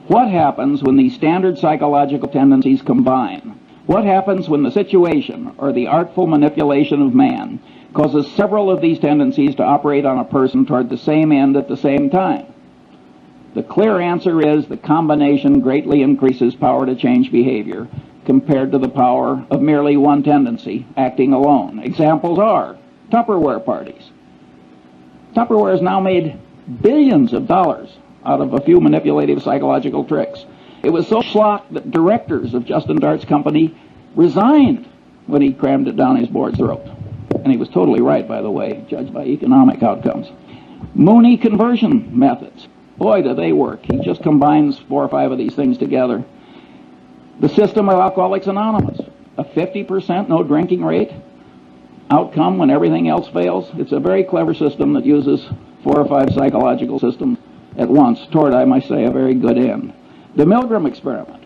What happens when these standard psychological tendencies combine? What happens when the situation or the artful manipulation of man causes several of these tendencies to operate on a person toward the same end at the same time? The clear answer is the combination greatly increases power to change behavior compared to the power of merely one tendency acting alone. Examples are Tupperware parties. Tupperware has now made billions of dollars out of a few manipulative psychological tricks. It was so schlock that directors of Justin Dart's company resigned when he crammed it down his board's throat. And he was totally right, by the way, judged by economic outcomes. Mooney conversion methods. Boy, do they work. He just combines 4 or 5 of these things together. The system of Alcoholics Anonymous. A 50% no drinking rate outcome when everything else fails. It's a very clever system that uses 4 or 5 psychological systems at once toward, I might say, a very good end. The Milgram experiment.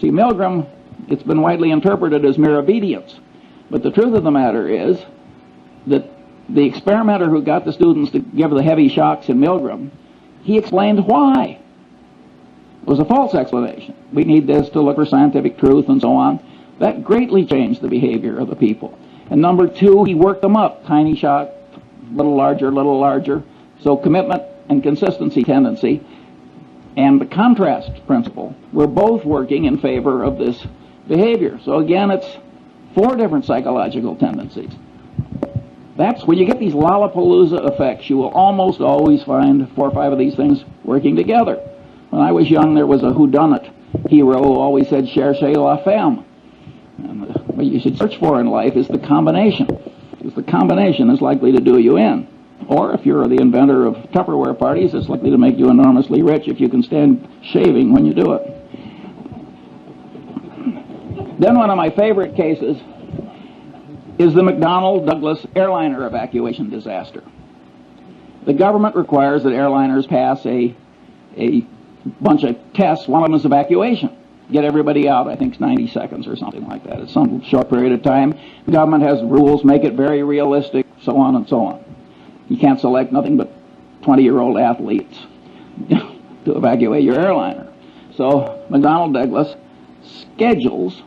See, Milgram, it's been widely interpreted as mere obedience. But the truth of the matter is that the experimenter who got the students to give the heavy shocks in Milgram, he explained why. It was a false explanation. We need this to look for scientific truth and so on. That greatly changed the behavior of the people. And number 2, he worked them up. Tiny shock, little larger, little larger. So commitment and consistency tendency and the contrast principle were both working in favor of this behavior. So again, it's 4 different psychological tendencies. That's when you get these Lollapalooza effects, you will almost always find 4 or 5 of these things working together. When I was young, there was a whodunit hero who always said, cherchez la femme. And what you should search for in life is the combination, because the combination is likely to do you in. Or if you're the inventor of Tupperware parties, it's likely to make you enormously rich if you can stand shaving when you do it. Then one of my favorite cases is the McDonnell-Douglas airliner evacuation disaster. The government requires that airliners pass a bunch of tests. One of them is evacuation. Get everybody out, I think it's 90 seconds or something like that. It's some short period of time. The government has rules, make it very realistic, so on and so on. You can't select nothing but 20-year-old athletes to evacuate your airliner. So McDonnell-Douglas schedules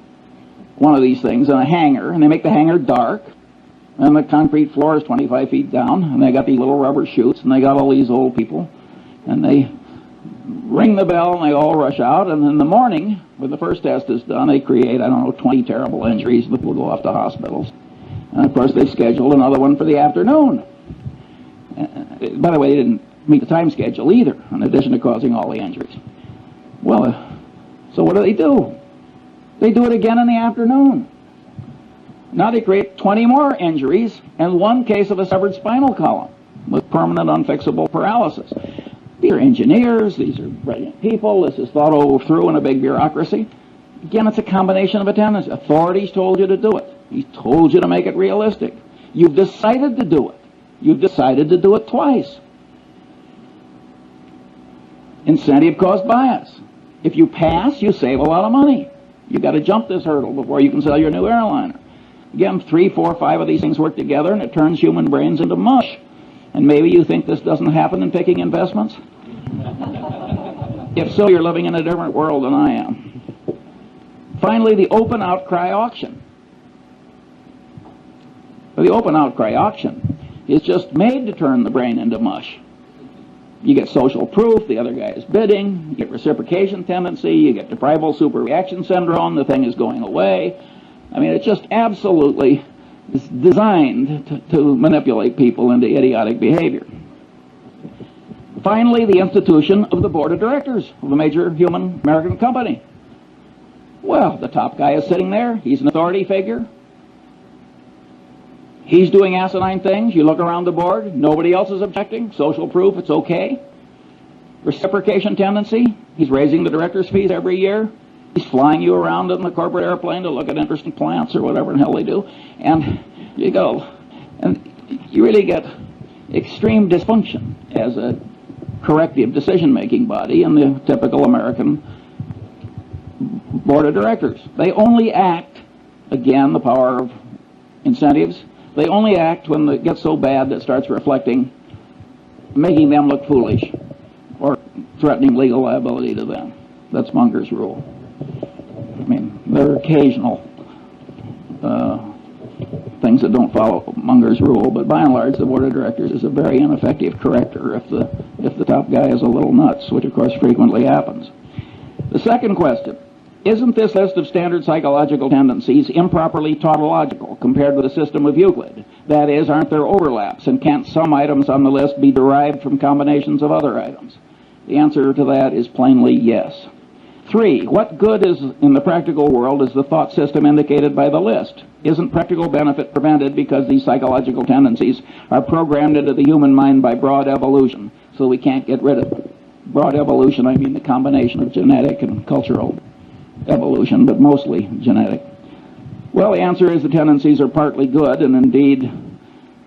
one of these things in a hangar, and they make the hangar dark, and the concrete floor is 25 feet down, and they got these little rubber chutes, and they got all these old people, and they ring the bell, and they all rush out, and in the morning, when the first test is done, they create, 20 terrible injuries that will go off to hospitals. And of course, they scheduled another one for the afternoon. By the way, they didn't meet the time schedule either, in addition to causing all the injuries. Well, so what do? They do it again in the afternoon. Now they create 20 more injuries and 1 case of a severed spinal column with permanent unfixable paralysis. These are engineers, these are brilliant people, this is thought over through in a big bureaucracy. Again, it's a combination of attendance. Authorities told you to do it. He told you to make it realistic. You've decided to do it. You've decided to do it twice. Incentive cost bias. If you pass, you save a lot of money. You've got to jump this hurdle before you can sell your new airliner. Again, 3, 4, 5 of these things work together, and it turns human brains into mush. And maybe you think this doesn't happen in picking investments? If so, you're living in a different world than I am. Finally, the open outcry auction. The open outcry auction is just made to turn the brain into mush. You get social proof, the other guy is bidding, you get reciprocation tendency, you get deprival superreaction syndrome, the thing is going away. I mean, it's just absolutely designed to manipulate people into idiotic behavior. Finally, the institution of the board of directors of a major human American company. Well, the top guy is sitting there, he's an authority figure. He's doing asinine things. You look around the board, nobody else is objecting. Social proof, it's okay. Reciprocation tendency, he's raising the director's fees every year. He's flying you around in the corporate airplane to look at interesting plants or whatever the hell they do, and you go. And you really get extreme dysfunction as a corrective decision-making body in the typical American board of directors. They only act, again, the power of incentives, they only act when it gets so bad that it starts reflecting, making them look foolish or threatening legal liability to them. That's Munger's rule. I mean, there are occasional things that don't follow Munger's rule, but by and large, the board of directors is a very ineffective corrector if the top guy is a little nuts, which of course frequently happens. The second question: isn't this list of standard psychological tendencies improperly tautological compared with the system of Euclid? That is, aren't there overlaps, and can't some items on the list be derived from combinations of other items? The answer to that is plainly yes. 3, what good is in the practical world is the thought system indicated by the list? Isn't practical benefit prevented because these psychological tendencies are programmed into the human mind by broad evolution, so we can't get rid of them? Broad evolution, I mean the combination of genetic and cultural evolution, but mostly genetic. Well, the answer is the tendencies are partly good, and indeed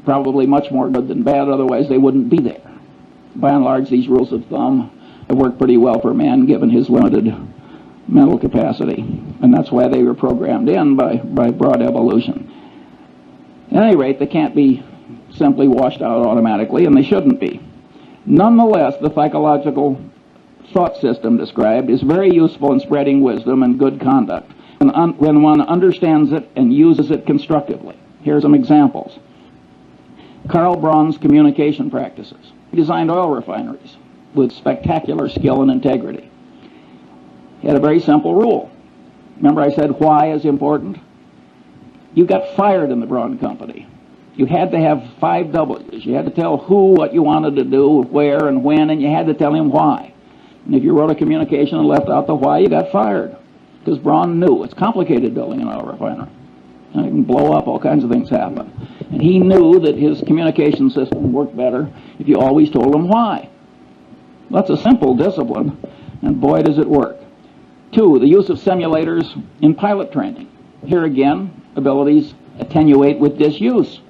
probably much more good than bad, otherwise they wouldn't be there. By and large, these rules of thumb have worked pretty well for man given his limited mental capacity, and that's why they were programmed in by broad evolution. At any rate, they can't be simply washed out automatically, and they shouldn't be. Nonetheless, the psychological thought system described is very useful in spreading wisdom and good conduct when one understands it and uses it constructively. Here are some examples. Karl Braun's communication practices. He designed oil refineries with spectacular skill and integrity. He had a very simple rule. Remember I said why is important? You got fired in the Braun Company. You had to have 5 W's. You had to tell who what you wanted to do, where and when, and you had to tell him why. And if you wrote a communication and left out the why, you got fired. Because Braun knew it's complicated building an oil refinery. And it can blow up, all kinds of things happen. And he knew that his communication system worked better if you always told him why. That's a simple discipline, and boy does it work. 2, the use of simulators in pilot training. Here again, abilities attenuate with disuse.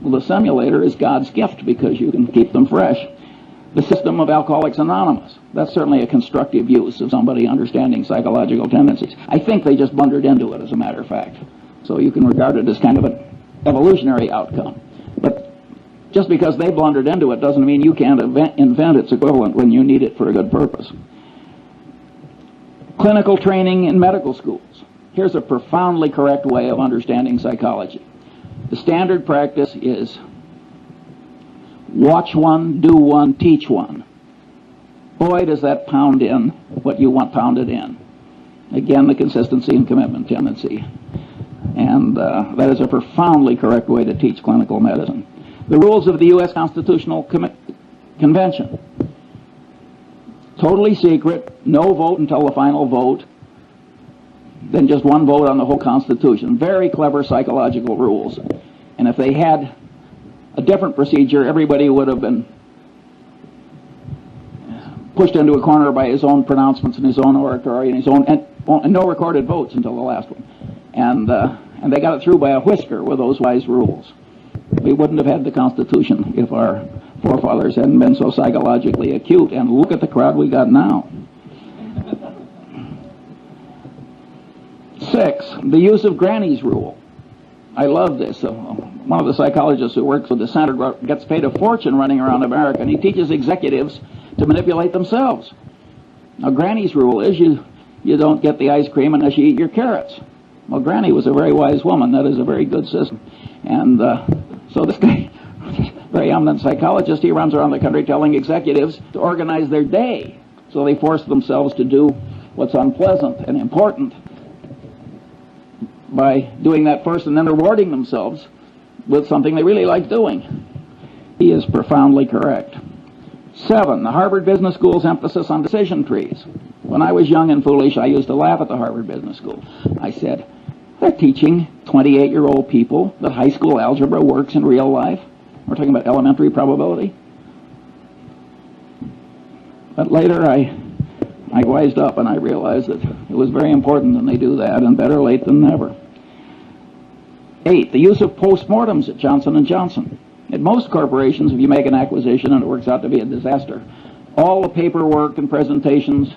Well, the simulator is God's gift because you can keep them fresh. The system of Alcoholics Anonymous. That's certainly a constructive use of somebody understanding psychological tendencies. I think they just blundered into it, as a matter of fact. So you can regard it as kind of an evolutionary outcome. But just because they blundered into it doesn't mean you can't invent its equivalent when you need it for a good purpose. Clinical training in medical schools. Here's a profoundly correct way of understanding psychology. The standard practice is watch one, do one, teach one. Boy, does that pound in what you want pounded in. Again, the consistency and commitment tendency. And that is a profoundly correct way to teach clinical medicine. The rules of the U.S. Constitutional Convention. Totally secret, no vote until the final vote, then just one vote on the whole Constitution. Very clever psychological rules. And if they had a different procedure, everybody would have been pushed into a corner by his own pronouncements and his own oratory and his own, and no recorded votes until the last one. And they got it through by a whisker with those wise rules. We wouldn't have had the Constitution if our forefathers hadn't been so psychologically acute. And look at the crowd we got now. 6, the use of Granny's rule. I love this. One of the psychologists who works with the Center gets paid a fortune running around America, and he teaches executives to manipulate themselves. Now, Granny's rule is you don't get the ice cream unless you eat your carrots. Well, Granny was a very wise woman. That is a very good system. And so this guy, very eminent psychologist, he runs around the country telling executives to organize their day. So they force themselves to do what's unpleasant and important by doing that first and then rewarding themselves with something they really like doing. He is profoundly correct. 7, the Harvard Business School's emphasis on decision trees. When I was young and foolish, I used to laugh at the Harvard Business School. I said, they're teaching 28-year-old people that high school algebra works in real life. We're talking about elementary probability. But later I I wised up and I realized that it was very important that they do that, and better late than never. 8, the use of postmortems at Johnson & Johnson. At most corporations, if you make an acquisition and it works out to be a disaster, all the paperwork and presentations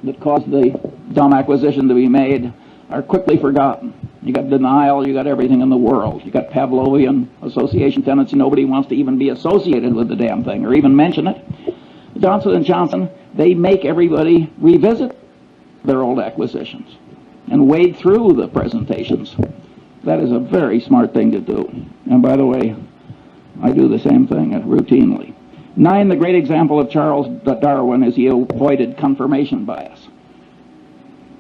that caused the dumb acquisition to be made are quickly forgotten. You got denial, you got everything in the world. You got Pavlovian association tendency. Nobody wants to even be associated with the damn thing or even mention it. Johnson & Johnson, they make everybody revisit their old acquisitions and wade through the presentations. That is a very smart thing to do. And by the way, I do the same thing routinely. 9, the great example of Charles Darwin is he avoided confirmation bias.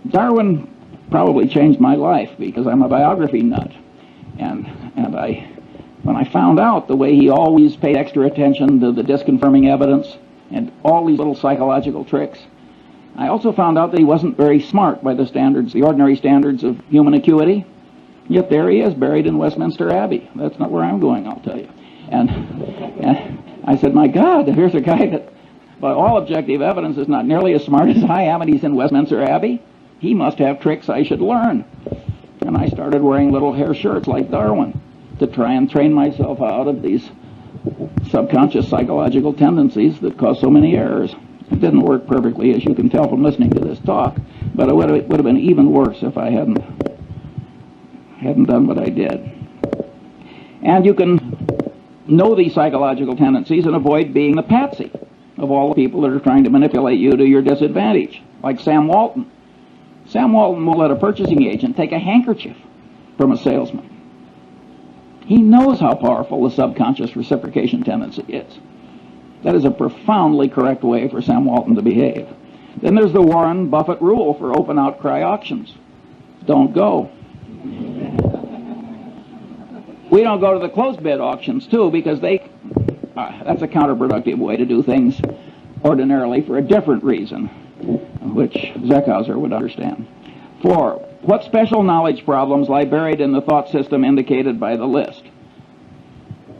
Darwin probably changed my life because I'm a biography nut. And when I found out the way he always paid extra attention to the disconfirming evidence and all these little psychological tricks, I also found out that he wasn't very smart by the standards, the ordinary standards of human acuity. Yet there he is, buried in Westminster Abbey. That's not where I'm going, I'll tell you. And I said, my God, here's a guy that, by all objective evidence, is not nearly as smart as I am, and he's in Westminster Abbey. He must have tricks I should learn. And I started wearing little hair shirts like Darwin to try and train myself out of these subconscious psychological tendencies that cause so many errors. It didn't work perfectly, as you can tell from listening to this talk, but it would have been even worse if I hadn't done what I did. And you can know these psychological tendencies and avoid being the patsy of all the people that are trying to manipulate you to your disadvantage, like Sam Walton. Sam Walton will let a purchasing agent take a handkerchief from a salesman. He knows how powerful the subconscious reciprocation tendency is. That is a profoundly correct way for Sam Walton to behave. Then there's the Warren Buffett rule for open outcry auctions. Don't go. We don't go to the closed bid auctions, too, because that's a counterproductive way to do things ordinarily for a different reason, which Zeckhauser would understand. 4, what special knowledge problems lie buried in the thought system indicated by the list?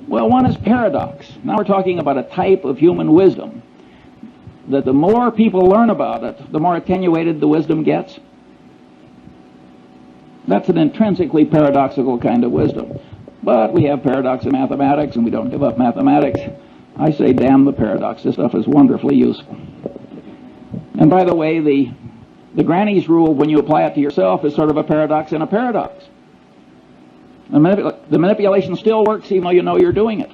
Well, one is paradox. Now we're talking about a type of human wisdom that the more people learn about it, the more attenuated the wisdom gets. That's an intrinsically paradoxical kind of wisdom. But we have paradox in mathematics, and we don't give up mathematics. I say, damn the paradox. This stuff is wonderfully useful. And by the way, the granny's rule, when you apply it to yourself, is sort of a paradox in a paradox. The manipulation still works even though you know you're doing it.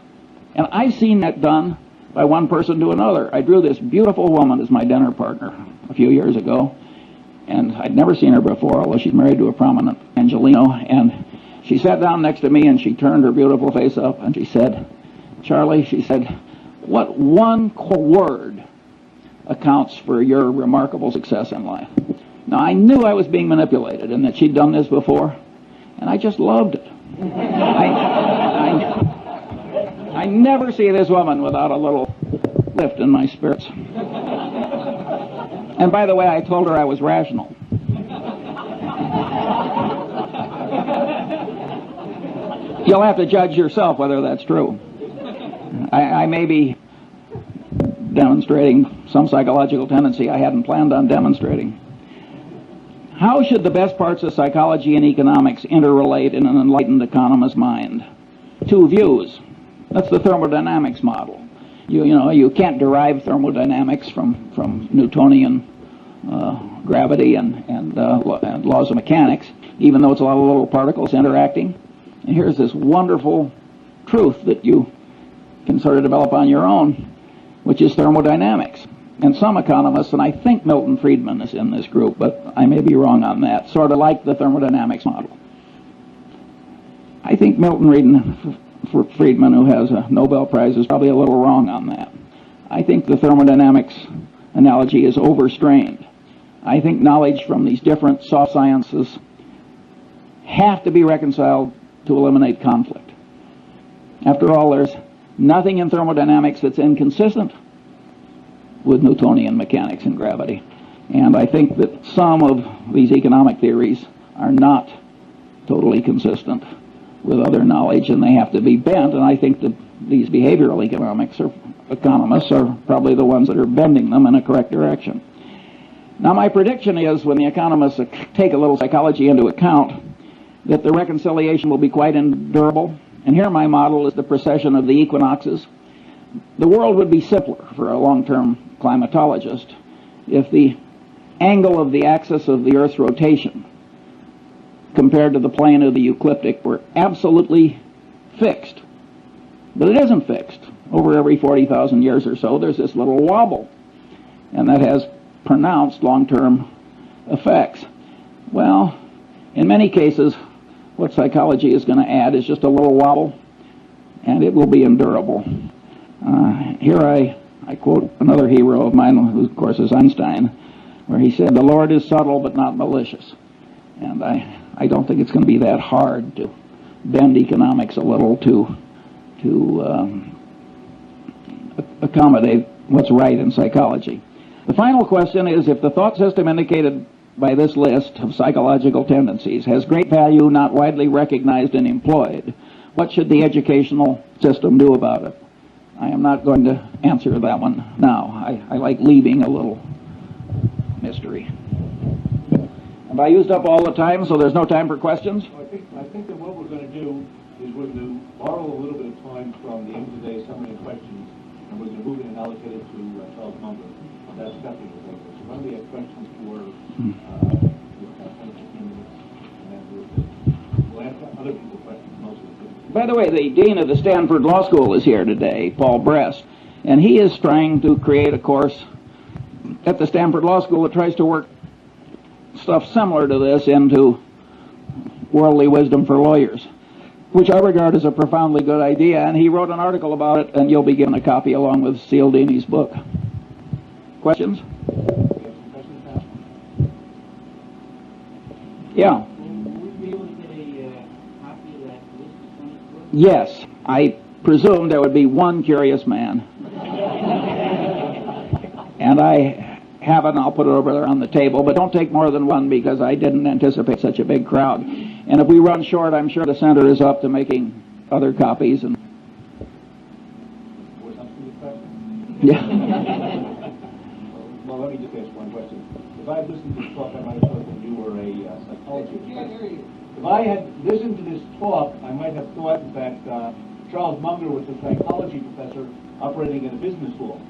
And I've seen that done by one person to another. I drew this beautiful woman as my dinner partner a few years ago, and I'd never seen her before, although she's married to a prominent Angelino, and she sat down next to me and she turned her beautiful face up and she said, Charlie, she said, what one word accounts for your remarkable success in life? Now, I knew I was being manipulated and that she'd done this before, and I just loved it. I never see this woman without a little lift in my spirits. And by the way, I told her I was rational. You'll have to judge yourself whether that's true. I may be demonstrating some psychological tendency I hadn't planned on demonstrating. How should the best parts of psychology and economics interrelate in an enlightened economist's mind? 2 views. That's the thermodynamics model. You can't derive thermodynamics from Newtonian gravity and laws of mechanics, even though it's a lot of little particles interacting. And here's this wonderful truth that you can sort of develop on your own, which is thermodynamics. And some economists, and I think Milton Friedman is in this group, but I may be wrong on that, sort of like the thermodynamics model. I think Milton Friedman, who has a Nobel Prize, is probably a little wrong on that. I think the thermodynamics analogy is overstrained. I think knowledge from these different soft sciences have to be reconciled to eliminate conflict. After all, there's nothing in thermodynamics that's inconsistent with Newtonian mechanics and gravity. And I think that some of these economic theories are not totally consistent with other knowledge, and they have to be bent, and I think that these behavioral economics or economists are probably the ones that are bending them in a correct direction. Now, my prediction is, when the economists take a little psychology into account, that the reconciliation will be quite endurable. And here my model is the precession of the equinoxes. The world would be simpler for a long-term climatologist if the angle of the axis of the Earth's rotation compared to the plane of the ecliptic were absolutely fixed. But it isn't fixed. Over every 40,000 years or so, there's this little wobble, and that has pronounced long-term effects. Well, in many cases, what psychology is going to add is just a little wobble, and it will be endurable. Here I quote another hero of mine, who of course is Einstein, where he said, "The Lord is subtle but not malicious." And I don't think it's going to be that hard to bend economics a little to accommodate what's right in psychology. The final question is, if the thought system indicated by this list of psychological tendencies has great value, not widely recognized and employed, what should the educational system do about it? I am not going to answer that one now. I like leaving a little mystery. Have I used up all the time, so there's no time for questions? I think that what we're going to do is we're going to borrow a little bit of time from the end of the day summary and questions, and we're going to move it and allocate it to Charles Munger. That's definitely the focus. So when we have questions for 10 or 15 minutes, and then we'll ask other people questions most of the time. By the way, the dean of the Stanford Law School is here today, Paul Brest, and he is trying to create a course at the Stanford Law School that tries to work stuff similar to this into worldly wisdom for lawyers, which I regard as a profoundly good idea, and he wrote an article about it, and you'll be given a copy along with Cialdini's book. Questions? Yeah. Would we be able to get a copy of that list of 20 books? Yes. I presume there would be one curious man. And I have it, and I'll put it over there on the table, but don't take more than one, because I didn't anticipate such a big crowd. And if we run short, I'm sure the center is up to making other copies. And yeah. Well, let me just ask one question. If I had listened to this talk, I might have thought that you were a psychologist. I can't hear you. If I had listened to this talk, I might have thought that Charles Munger was a psychology professor operating in a business school.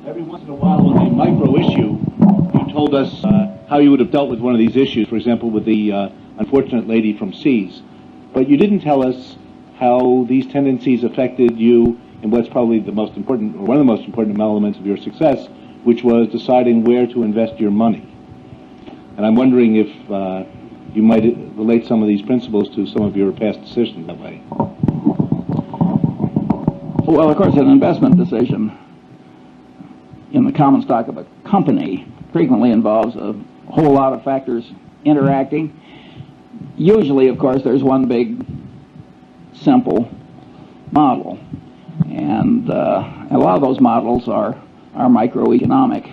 Every once in a while, on a micro issue, you told us how you would have dealt with one of these issues, for example, with the unfortunate lady from Seas. But you didn't tell us how these tendencies affected you in what's probably the most important, or one of the most important elements of your success, which was deciding where to invest your money. And I'm wondering if you might relate some of these principles to some of your past decisions that way. Well, of course, an investment decision in the common stock of a company frequently involves a whole lot of factors interacting. Usually, of course, there's one big, simple model. And a lot of those models are microeconomic.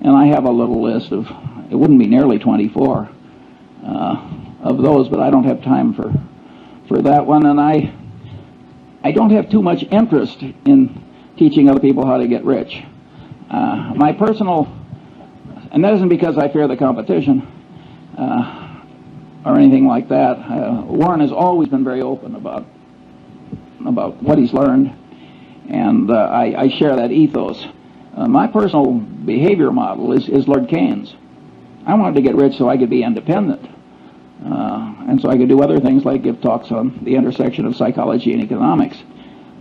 And I have a little list of, it wouldn't be nearly 24 of those, but I don't have time for that one. And I don't have too much interest in teaching other people how to get rich. My personal, and that isn't because I fear the competition or anything like that. Warren has always been very open about what he's learned, and I share that ethos. My personal behavior model is Lord Keynes. I wanted to get rich so I could be independent, and so I could do other things like give talks on the intersection of psychology and economics.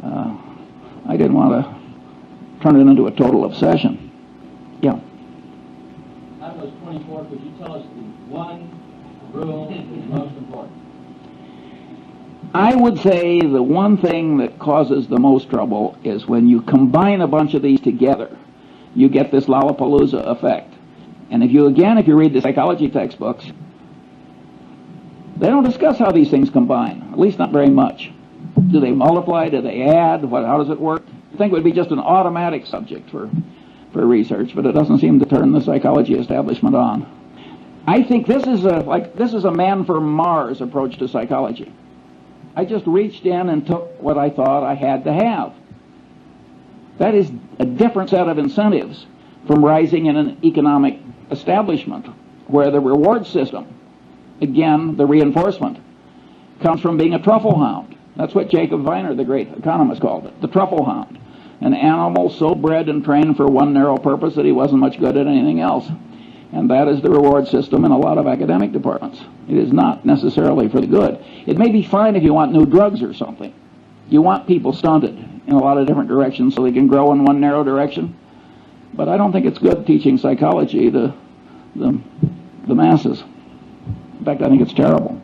I didn't want to turn it into a total obsession. Yeah. Out of those 24, could you tell us the one rule that is most important? I would say the one thing that causes the most trouble is when you combine a bunch of these together, you get this Lollapalooza effect. And if you read the psychology textbooks, they don't discuss how these things combine, at least not very much. Do they multiply? Do they add? How does it work? I think it would be just an automatic subject for research, but it doesn't seem to turn the psychology establishment on. I think this is a man for Mars approach to psychology. I just reached in and took what I thought I had to have. That is a different set of incentives from rising in an economic establishment where the reward system, again, the reinforcement, comes from being a truffle hound. That's what Jacob Viner, the great economist, called it, the truffle hound. An animal so bred and trained for one narrow purpose that he wasn't much good at anything else. And that is the reward system in a lot of academic departments. It is not necessarily for the good. It may be fine if you want new drugs or something. You want people stunted in a lot of different directions so they can grow in one narrow direction. But I don't think it's good teaching psychology to the masses. In fact, I think it's terrible.